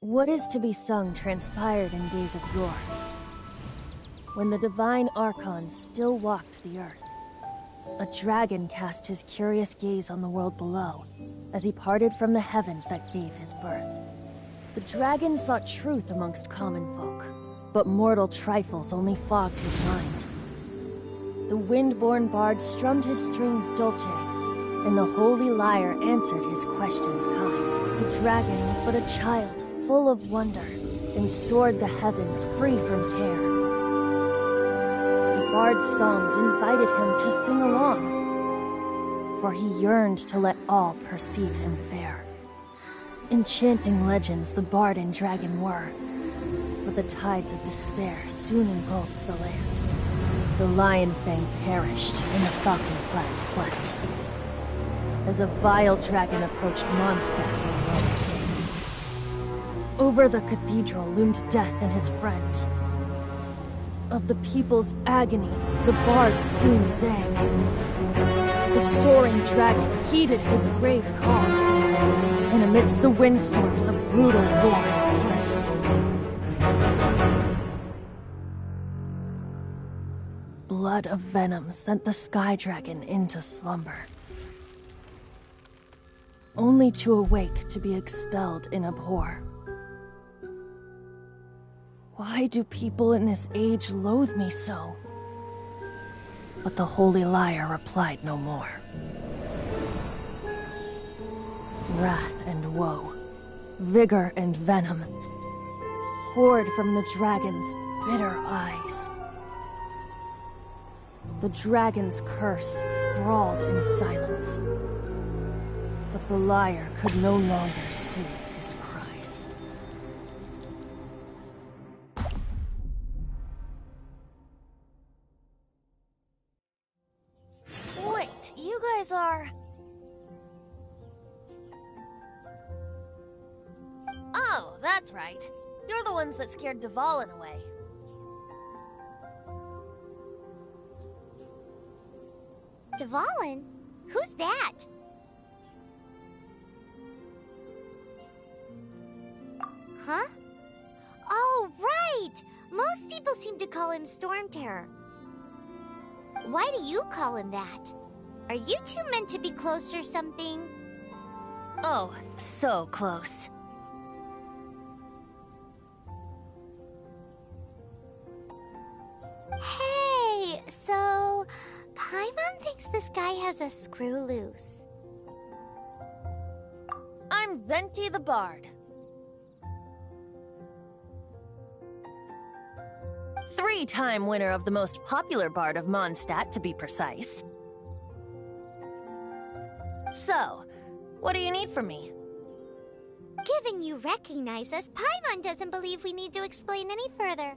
What is to be sung transpired in days of yore, when the divine archons still walked the earth. A dragon cast his curious gaze on the world below, as he parted from the heavens that gave his birth. The dragon sought truth amongst common folk, but mortal trifles only fogged his mind. The wind-born bard strummed his strings dolce, and the holy lyre answered his questions kind. The dragon was but a child full of wonder, and soared the heavens free from care. The bard's songs invited him to sing along, for he yearned to let all perceive him fair. Enchanting legends the bard and dragon were, but the tides of despair soon engulfed the land. The Lion Fang perished, and the Falcon Flag slept. As a vile dragon approached Mondstadt in a lone stand. Over the cathedral loomed Death and his friends. Of the people's agony, the bard soon sang. The soaring dragon heeded his grave calls, and amidst the windstorms a brutal war spread. Blood of venom sent the sky dragon into slumber, only to awake to be expelled in abhor. Why do people in this age loathe me so? But the holy liar replied no more. Wrath and woe, vigor and venom, poured from the dragon's bitter eyes. The dragon's curse sprawled in silence, but the liar could no longer soothe his cries. Wait, you guys are... Oh, that's right. You're the ones that scared Dvalin away. Dvalin? Who's that? Huh? Oh, right! Most people seem to call him Storm Terror. Why do you call him that? Are you two meant to be close or something? Oh, so close. Hey, so... Paimon thinks this guy has a screw loose. I'm Venti the Bard. 3-time winner of the most popular bard of Mondstadt, to be precise. So, what do you need from me? Given you recognize us, Paimon doesn't believe we need to explain any further.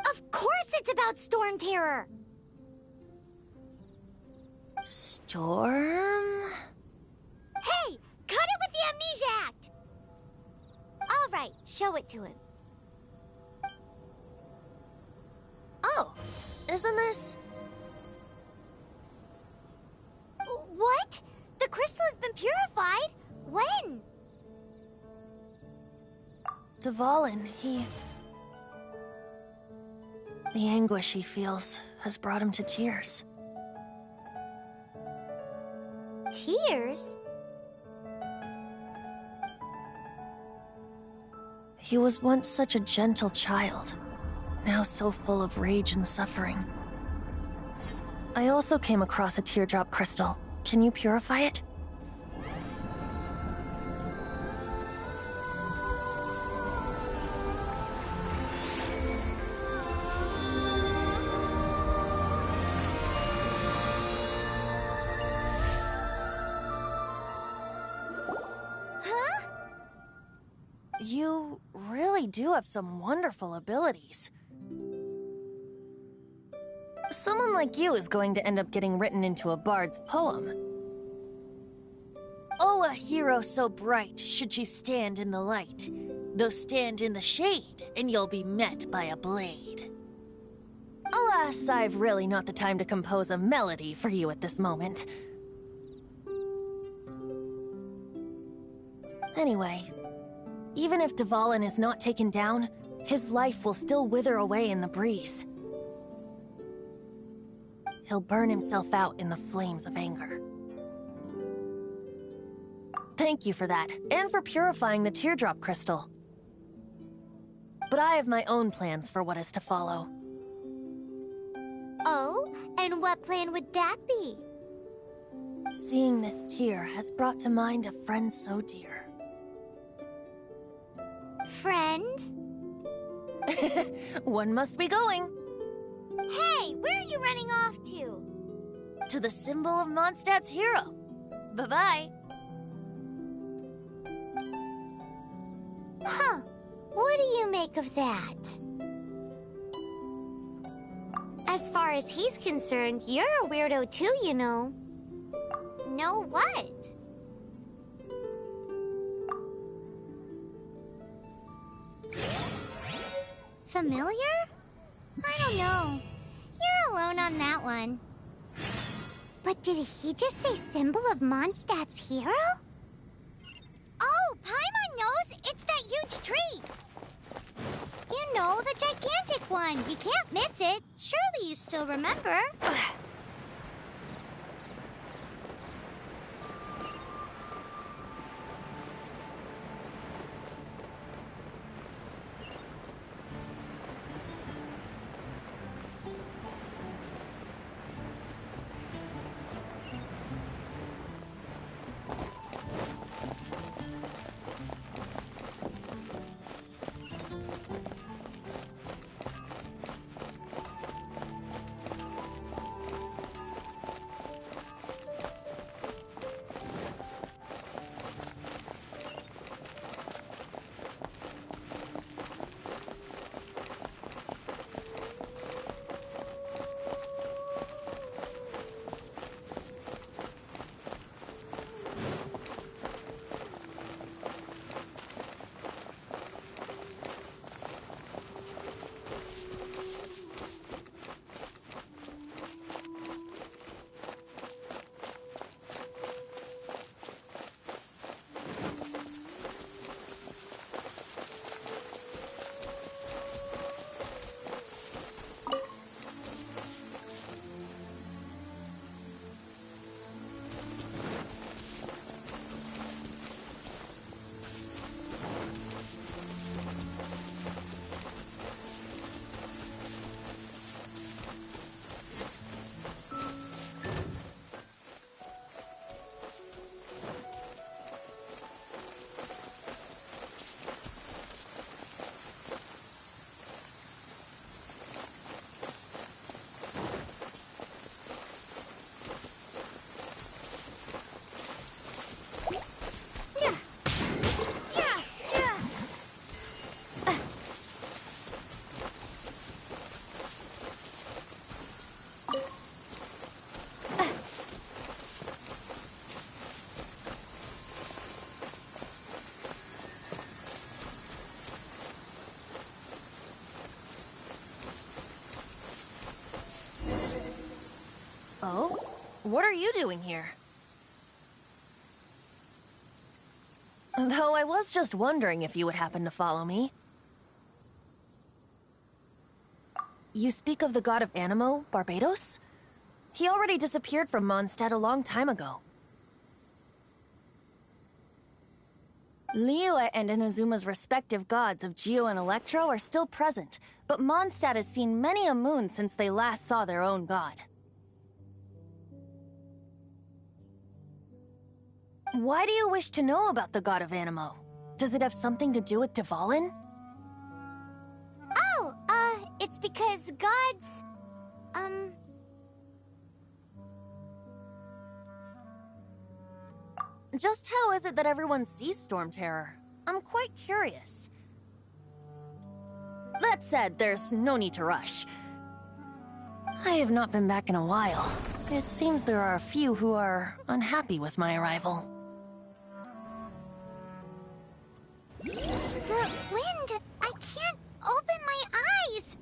Of course it's about Storm Terror! Storm? Hey! Cut it with the Amnesia Act! Alright, show it to him. Oh, isn't this... What? The crystal has been purified? When? Dvalin, he... The anguish he feels has brought him to tears. Tears? He was once such a gentle child, now so full of rage and suffering. I also came across a teardrop crystal. Can you purify it? Huh? You really do have some wonderful abilities. Someone like you is going to end up getting written into a bard's poem. Oh, a hero so bright, should she stand in the light. Though stand in the shade, and you'll be met by a blade. Alas, I've really not the time to compose a melody for you at this moment. Anyway, even if Dvalin is not taken down, his life will still wither away in the breeze. He'll burn himself out in the flames of anger. Thank you for that, and for purifying the teardrop crystal. But I have my own plans for what is to follow. Oh, and what plan would that be? Seeing this tear has brought to mind a friend so dear. friend. One must be going. Hey, where are you running off to? To the symbol of Mondstadt's hero. Bye-bye. Huh. What do you make of that? As far as he's concerned, you're a weirdo too, you know. Know what? Familiar? I don't know. You're alone on that one. But did he just say symbol of Mondstadt's hero? Oh, Paimon knows! It's that huge tree! You know, the gigantic one. You can't miss it. Surely you still remember. Oh? What are you doing here? Though I was just wondering if you would happen to follow me. You speak of the god of Animo, Barbados? He already disappeared from Mondstadt a long time ago. Liyue and Inazuma's respective gods of Geo and Electro are still present, but Mondstadt has seen many a moon since they last saw their own god. Why do you wish to know about the god of Animo? Does it have something to do with Dvalin? Oh, it's because gods... Just how is it that everyone sees Storm Terror? I'm quite curious. That said, there's no need to rush. I have not been back in a while. It seems there are a few who are unhappy with my arrival. The wind! I can't open my eyes!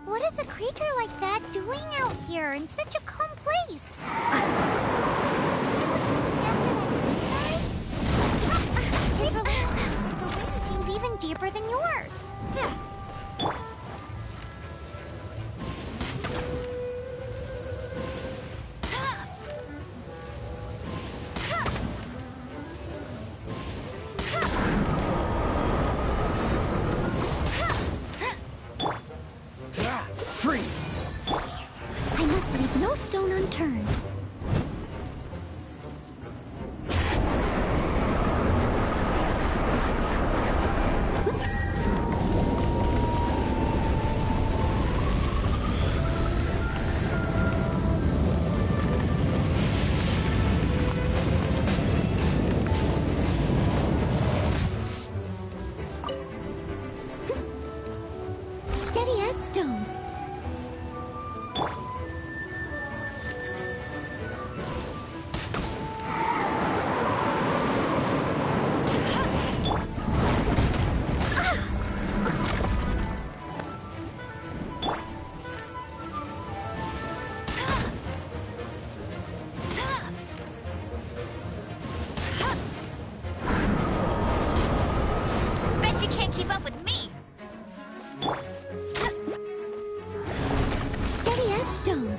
What is a creature like that doing out here in such a calm place? The wind seems even deeper than yours. Freeze! I must leave no stone unturned. stone. Bet you can't keep up with me! Steady as stone.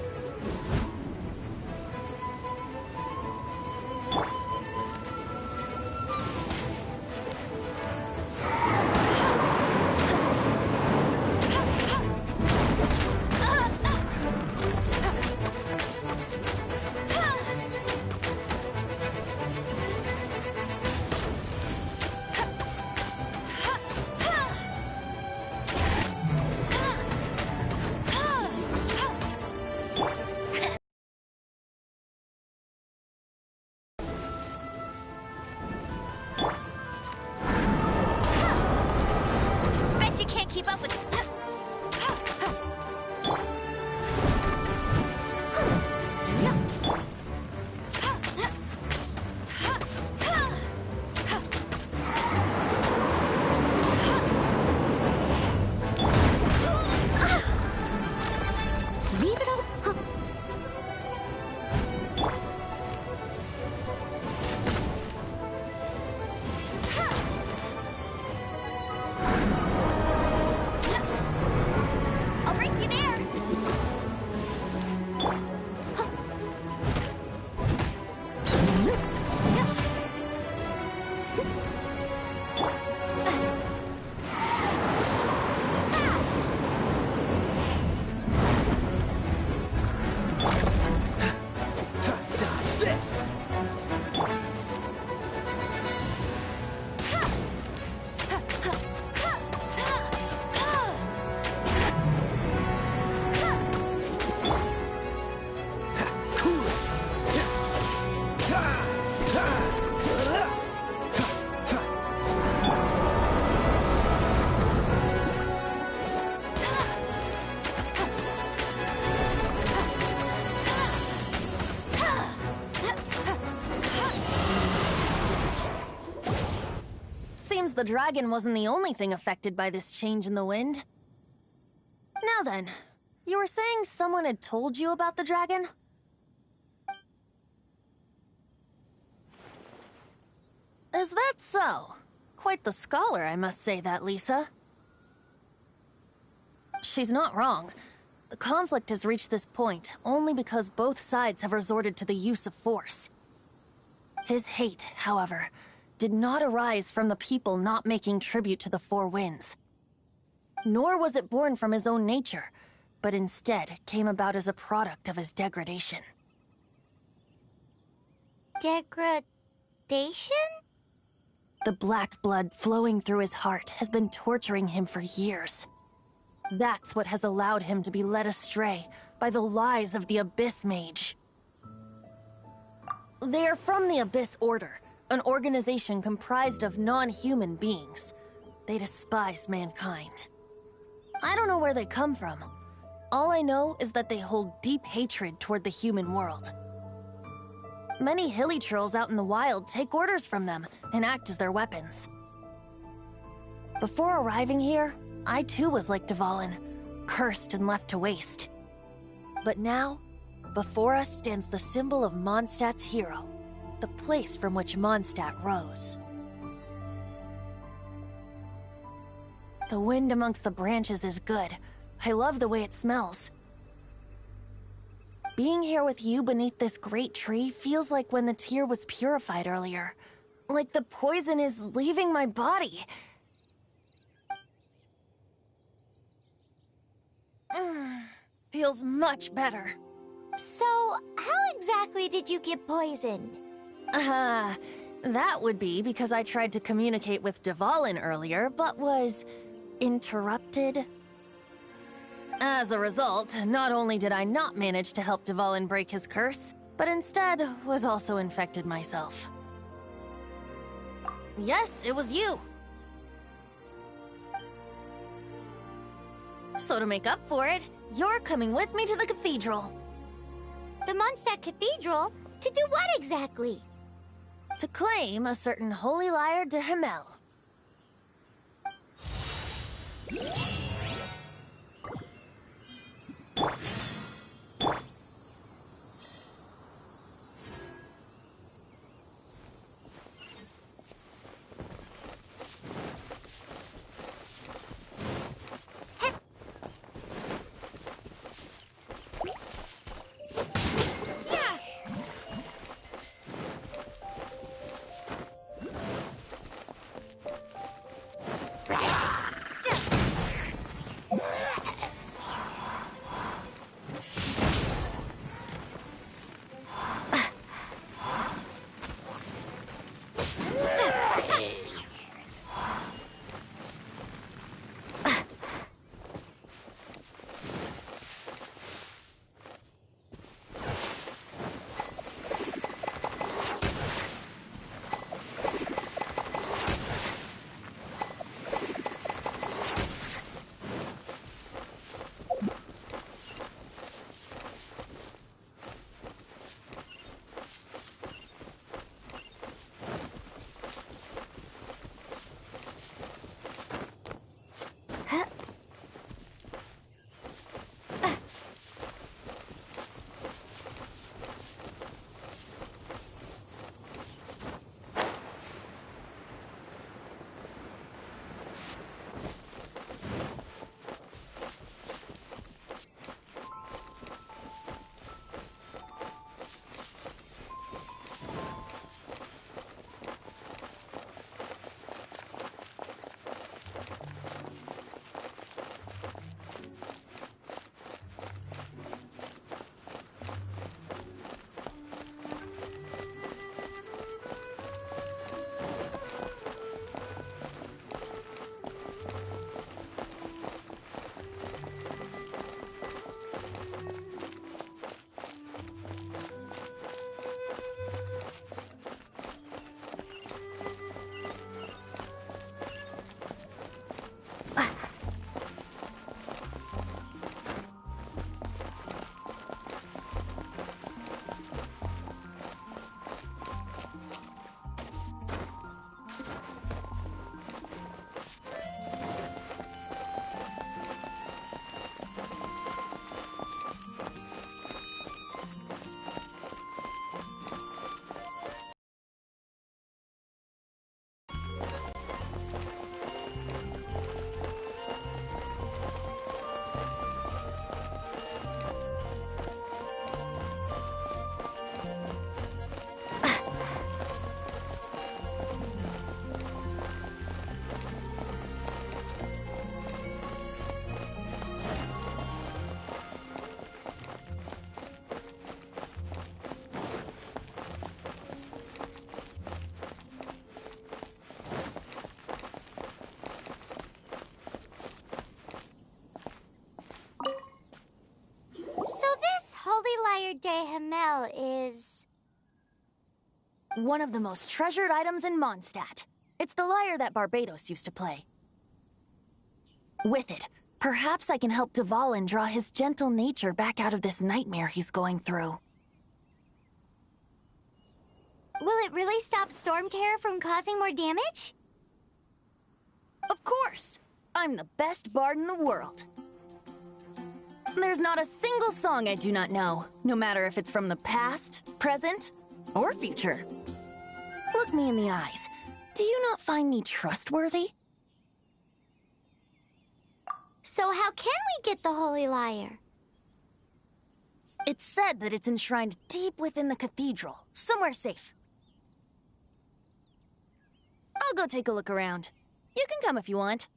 Bet you can't keep up with... Leave it all. I'll race you there! Dodge this! Cool Seems the dragon wasn't the only thing affected by this change in the wind. Now then, you were saying someone had told you about the dragon? Is that so? Quite the scholar, I must say that, Lisa. She's not wrong. The conflict has reached this point only because both sides have resorted to the use of force. His hate, however, did not arise from the people not making tribute to the Four Winds. Nor was it born from his own nature, but instead came about as a product of his degradation. Degradation? The black blood flowing through his heart has been torturing him for years. That's what has allowed him to be led astray by the lies of the Abyss Mage. They are from the Abyss Order, an organization comprised of non-human beings. They despise mankind. I don't know where they come from. All I know is that they hold deep hatred toward the human world. Many hilly trolls out in the wild take orders from them and act as their weapons. Before arriving here, I too was like Dvalin, cursed and left to waste. But now, before us stands the symbol of Mondstadt's hero, the place from which Mondstadt rose. The wind amongst the branches is good. I love the way it smells. Being here with you beneath this great tree feels like when the tear was purified earlier. Like the poison is leaving my body. Feels much better. So, how exactly did you get poisoned? That would be because I tried to communicate with Dvalin earlier, but was interrupted. As a result, not only did I not manage to help Dvalin break his curse, but instead was also infected myself. Yes, it was you. So to make up for it, you're coming with me to the cathedral. The Mondstadt Cathedral? To do what exactly? To claim a certain holy lyre de Himmel. So this Holy Lyre de Himmel is... One of the most treasured items in Mondstadt. It's the lyre that Barbados used to play. With it, perhaps I can help Dvalin draw his gentle nature back out of this nightmare he's going through. Will it really stop Storm Terror from causing more damage? Of course! I'm the best bard in the world. There's not a single song I do not know, no matter if it's from the past, present, or future. Look me in the eyes. Do you not find me trustworthy? So how can we get the Holy Lyre? It's said that it's enshrined deep within the cathedral, somewhere safe. I'll go take a look around. You can come if you want.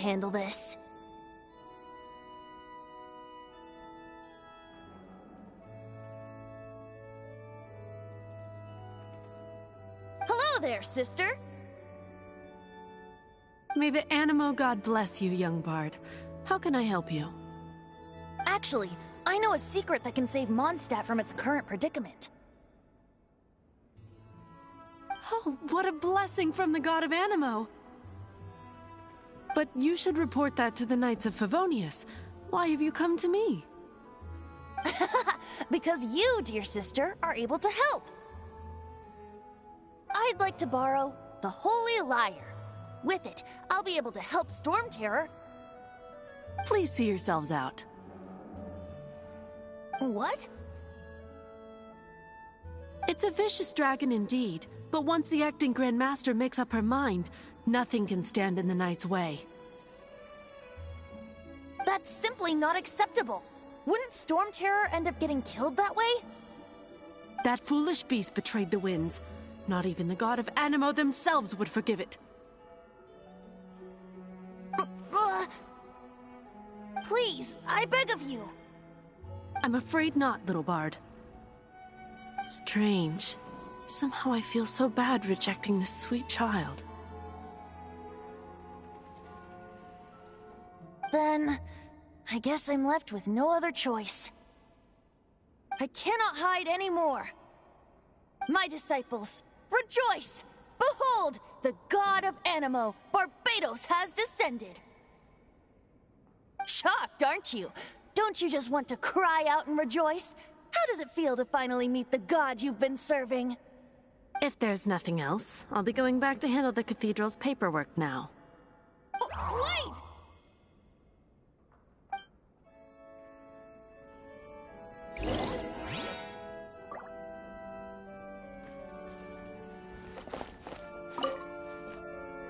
handle this. Hello there, sister! May the Animo God bless you, young bard. How can I help you? Actually, I know a secret that can save Mondstadt from its current predicament. Oh, what a blessing from the God of Animo! But you should report that to the Knights of Favonius. Why have you come to me? Because you, dear sister, are able to help. I'd like to borrow the Holy Lyre. With it, I'll be able to help Storm Terror. Please see yourselves out. What? It's a vicious dragon indeed, but once the acting Grand Master makes up her mind, nothing can stand in the Knight's way. That's simply not acceptable. Wouldn't Storm Terror end up getting killed that way? That foolish beast betrayed the winds. Not even the God of Animo themselves would forgive it. Please, I beg of you. I'm afraid not, little bard. Strange. Somehow I feel so bad rejecting this sweet child. Then, I guess I'm left with no other choice. I cannot hide anymore. My disciples, rejoice! Behold, the God of Animo, Barbados, has descended. Shocked, aren't you? Don't you just want to cry out and rejoice? How does it feel to finally meet the god you've been serving? If there's nothing else, I'll be going back to handle the cathedral's paperwork now. Oh, wait!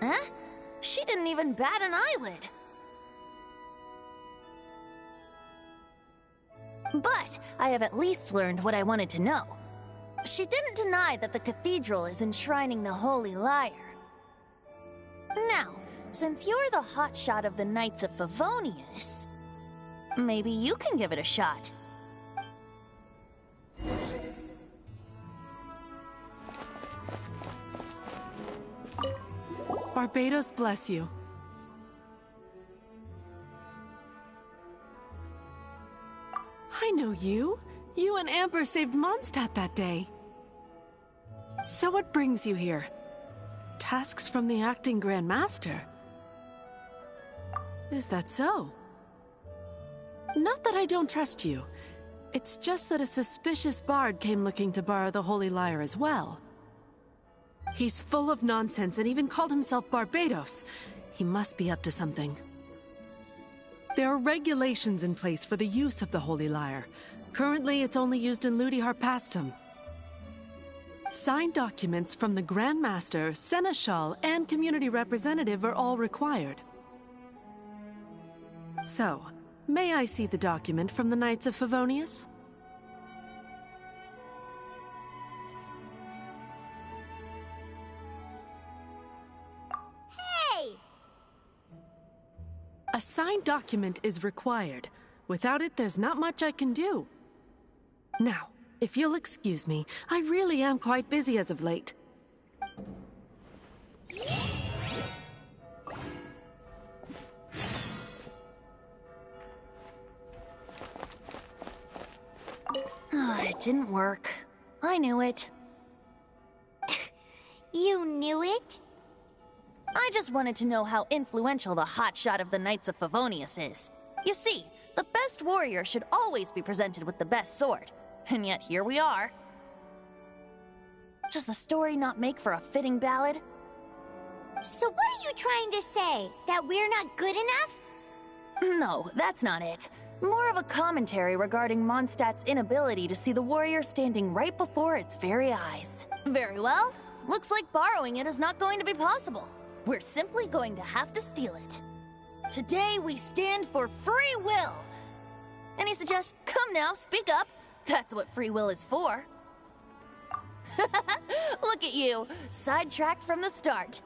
Huh? She didn't even bat an eyelid. But I have at least learned what I wanted to know. She didn't deny that the cathedral is enshrining the Holy Lyre. Now, since you're the hotshot of the Knights of Favonius, maybe you can give it a shot. Barbados bless you. I know you. You and Amber saved Mondstadt that day. So what brings you here? Tasks from the acting Grand Master? Is that so? Not that I don't trust you. It's just that a suspicious bard came looking to borrow the Holy Lyre as well. He's full of nonsense and even called himself Barbados. He must be up to something. There are regulations in place for the use of the Holy Lyre. Currently, it's only used in Ludi Harpastum. Signed documents from the Grand Master, Seneschal, and Community Representative are all required. So, may I see the document from the Knights of Favonius? A signed document is required. Without it, there's not much I can do. Now, if you'll excuse me, I really am quite busy as of late. It didn't work. I knew it. You knew it? I just wanted to know how influential the hotshot of the Knights of Favonius is. You see, the best warrior should always be presented with the best sword. And yet here we are. Does the story not make for a fitting ballad? So what are you trying to say? That we're not good enough? No, that's not it. More of a commentary regarding Mondstadt's inability to see the warrior standing right before its very eyes. Very well. Looks like borrowing it is not going to be possible. We're simply going to have to steal it. Today we stand for free will. Any suggestions? Come now, speak up. That's what free will is for. Look at you, sidetracked from the start.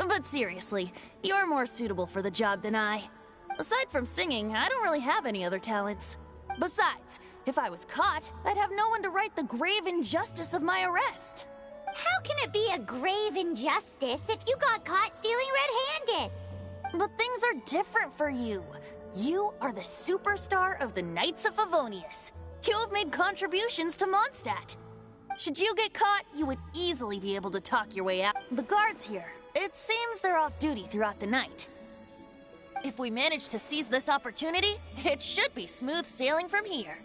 But seriously, you're more suitable for the job than I. Aside from singing, I don't really have any other talents. Besides, if I was caught, I'd have no one to right the grave injustice of my arrest. How can it be a grave injustice if you got caught stealing red-handed? But things are different for you. You are the superstar of the Knights of Favonius. You have made contributions to Mondstadt. Should you get caught, you would easily be able to talk your way out. The guards here, it seems they're off duty throughout the night. If we manage to seize this opportunity, it should be smooth sailing from here.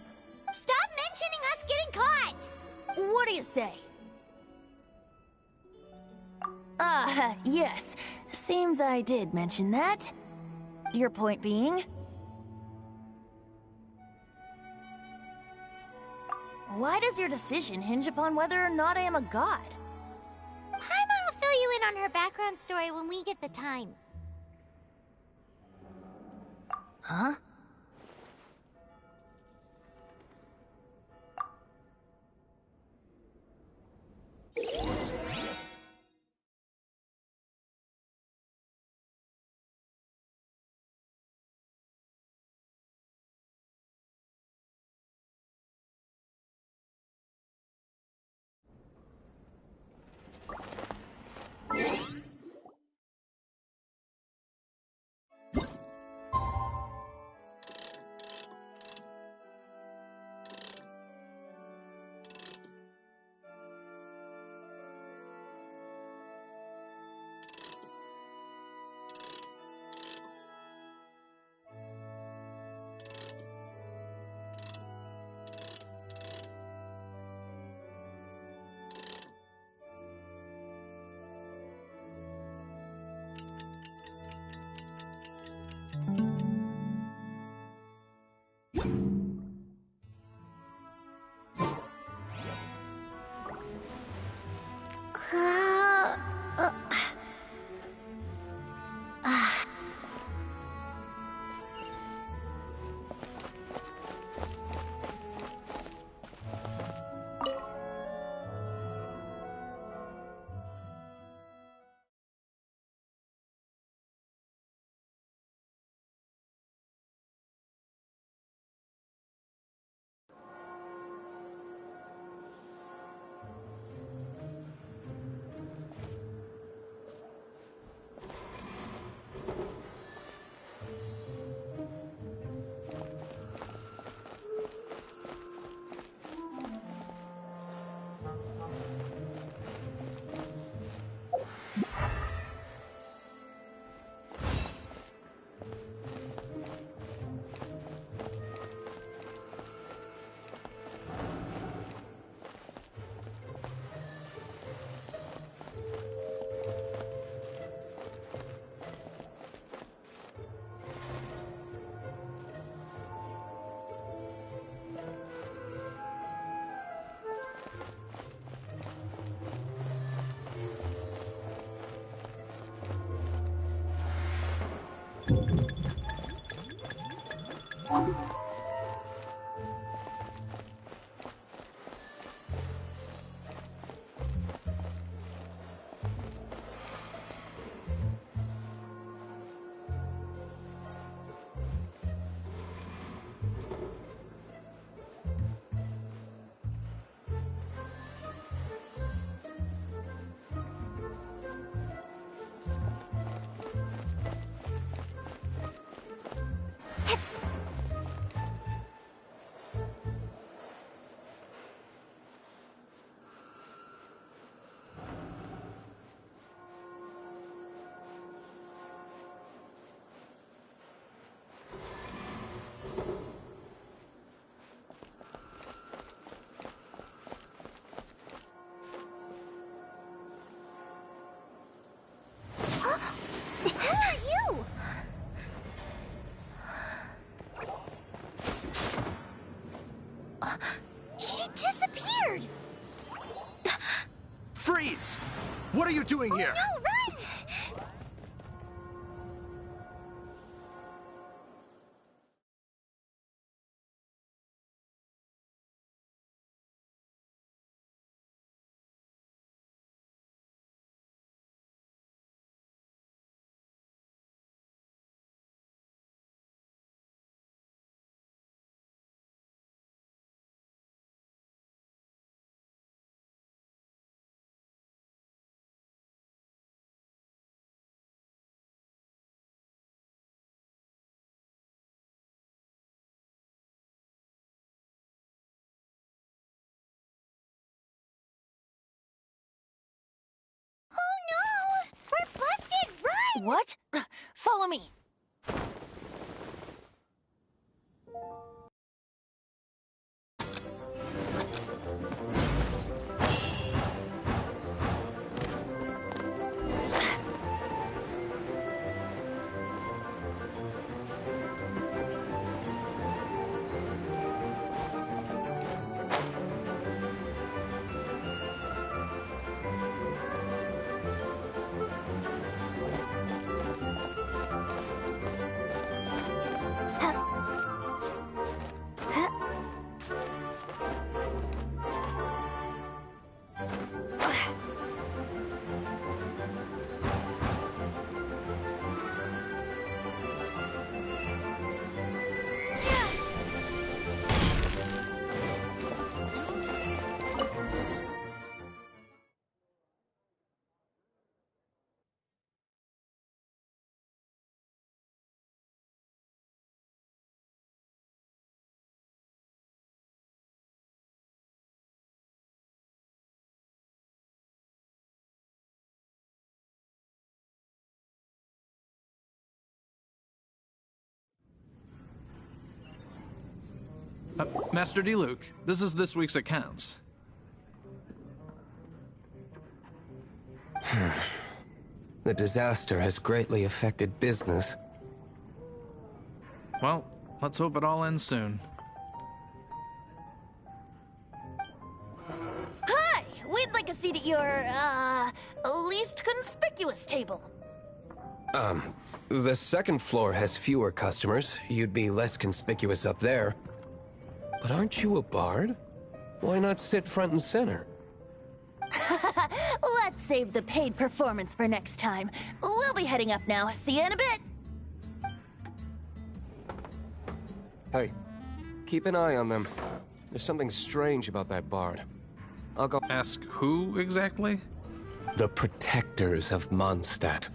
Stop mentioning us getting caught! What do you say? Yes. Seems I did mention that. Your point being? Why does your decision hinge upon whether or not I am a god? Paimon will fill you in on her background story when we get the time. Huh? Freeze! What are you doing here? No, run! What? Follow me. Master Diluc, this is this week's accounts. The disaster has greatly affected business. Well, let's hope it all ends soon. Hi! We'd like a seat at your, least conspicuous table. The second floor has fewer customers. You'd be less conspicuous up there. But aren't you a bard? Why not sit front and center? Let's save the paid performance for next time. We'll be heading up now. See you in a bit. Hey, keep an eye on them. There's something strange about that bard. I'll go ask who exactly? The protectors of Mondstadt.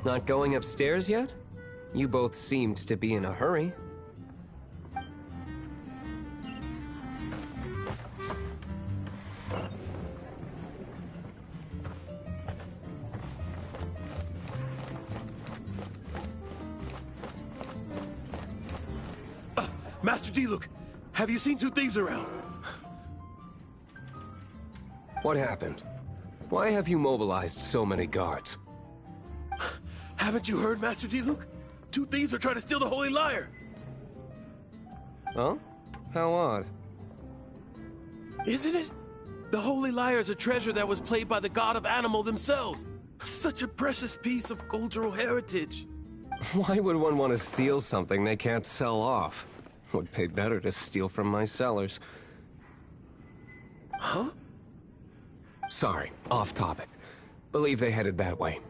Not going upstairs yet? You both seemed to be in a hurry. Master Diluc, have you seen two thieves around? What happened? Why have you mobilized so many guards? Haven't you heard, Master Diluc? Two thieves are trying to steal the Holy Lyre! Huh? How odd. Isn't it? The Holy Lyre is a treasure that was played by the god of animal themselves. Such a precious piece of cultural heritage. Why would one want to steal something they can't sell off? Would pay better to steal from my sellers. Huh? Sorry, off topic. Believe they headed that way.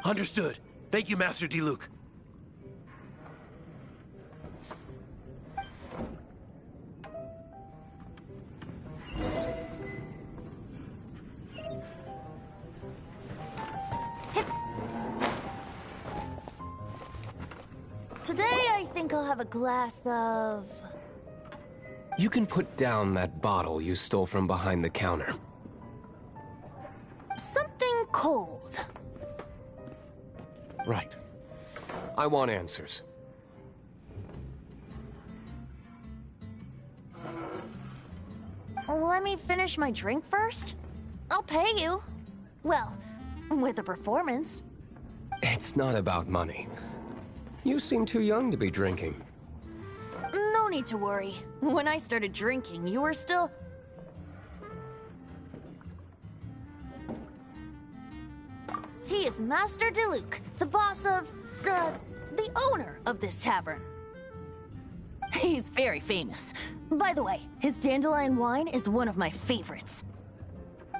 Understood. Thank you, Master Diluc. Today, I think I'll have a glass of... You can put down that bottle you stole from behind the counter. something cold. Right. I want answers. Let me finish my drink first. I'll pay you. Well, with a performance. It's not about money. You seem too young to be drinking. No need to worry. When I started drinking, you were still... He is Master Diluc, the boss of... the owner of this tavern. He's very famous. By the way, his dandelion wine is one of my favorites.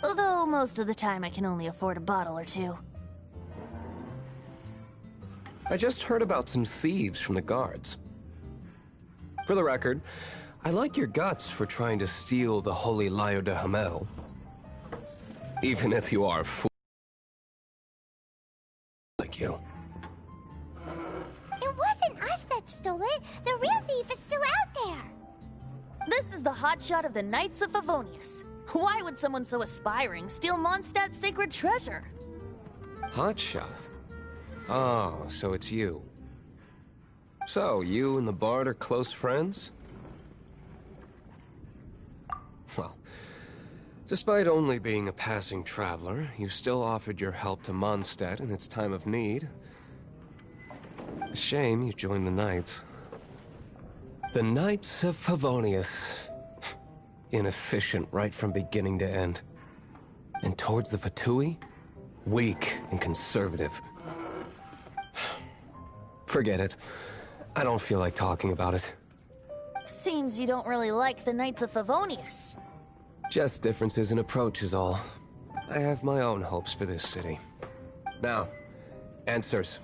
Although most of the time I can only afford a bottle or two. I just heard about some thieves from the guards. For the record, I like your guts for trying to steal the Holy Lyre de Hamel. Even if you are a fool like you. It wasn't us that stole it. The real thief is still out there. This is the hotshot of the Knights of Favonius. Why would someone so aspiring steal Mondstadt's sacred treasure? Hotshot? Oh, so it's you. So, you and the Bard are close friends? Well, despite only being a passing traveler, you still offered your help to Mondstadt in its time of need. A shame you joined the Knights. The Knights of Favonius. Inefficient right from beginning to end. And towards the Fatui, weak and conservative. Forget it. I don't feel like talking about it. Seems you don't really like the Knights of Favonius. Just differences in approach is all. I have my own hopes for this city. Now, answers.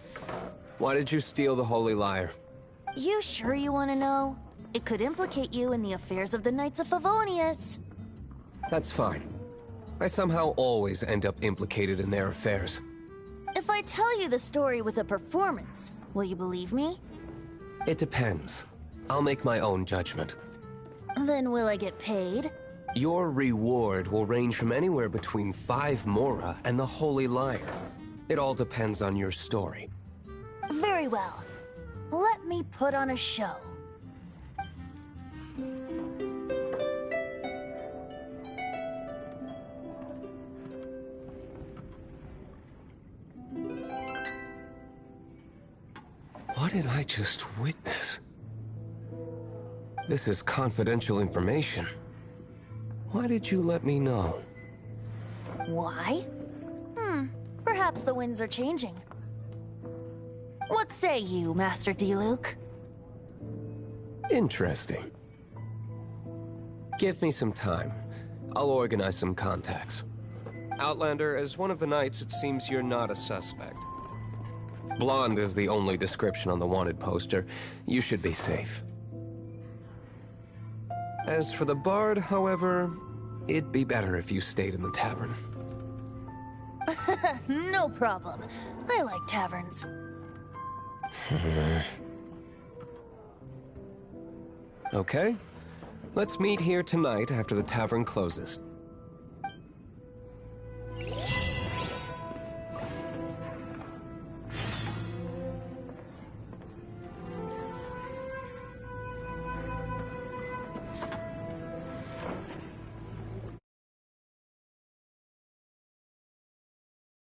Why did you steal the Holy Lyre? You sure you want to know? It could implicate you in the affairs of the Knights of Favonius. That's fine. I somehow always end up implicated in their affairs. If I tell you the story with a performance, will you believe me? It depends. I'll make my own judgment. Then will I get paid? Your reward will range from anywhere between 5 Mora and the Holy Lyre. It all depends on your story. Very well. Let me put on a show. What did I just witness? This is confidential information. Why did you let me know? Why? Perhaps the winds are changing. What say you, Master Diluc? Interesting. Give me some time. I'll organize some contacts. Outlander, as one of the Knights, it seems you're not a suspect. Blonde is the only description on the wanted poster. You should be safe. As for the Bard, however, it'd be better if you stayed in the tavern. No problem. I like taverns. Okay. Let's meet here tonight after the tavern closes.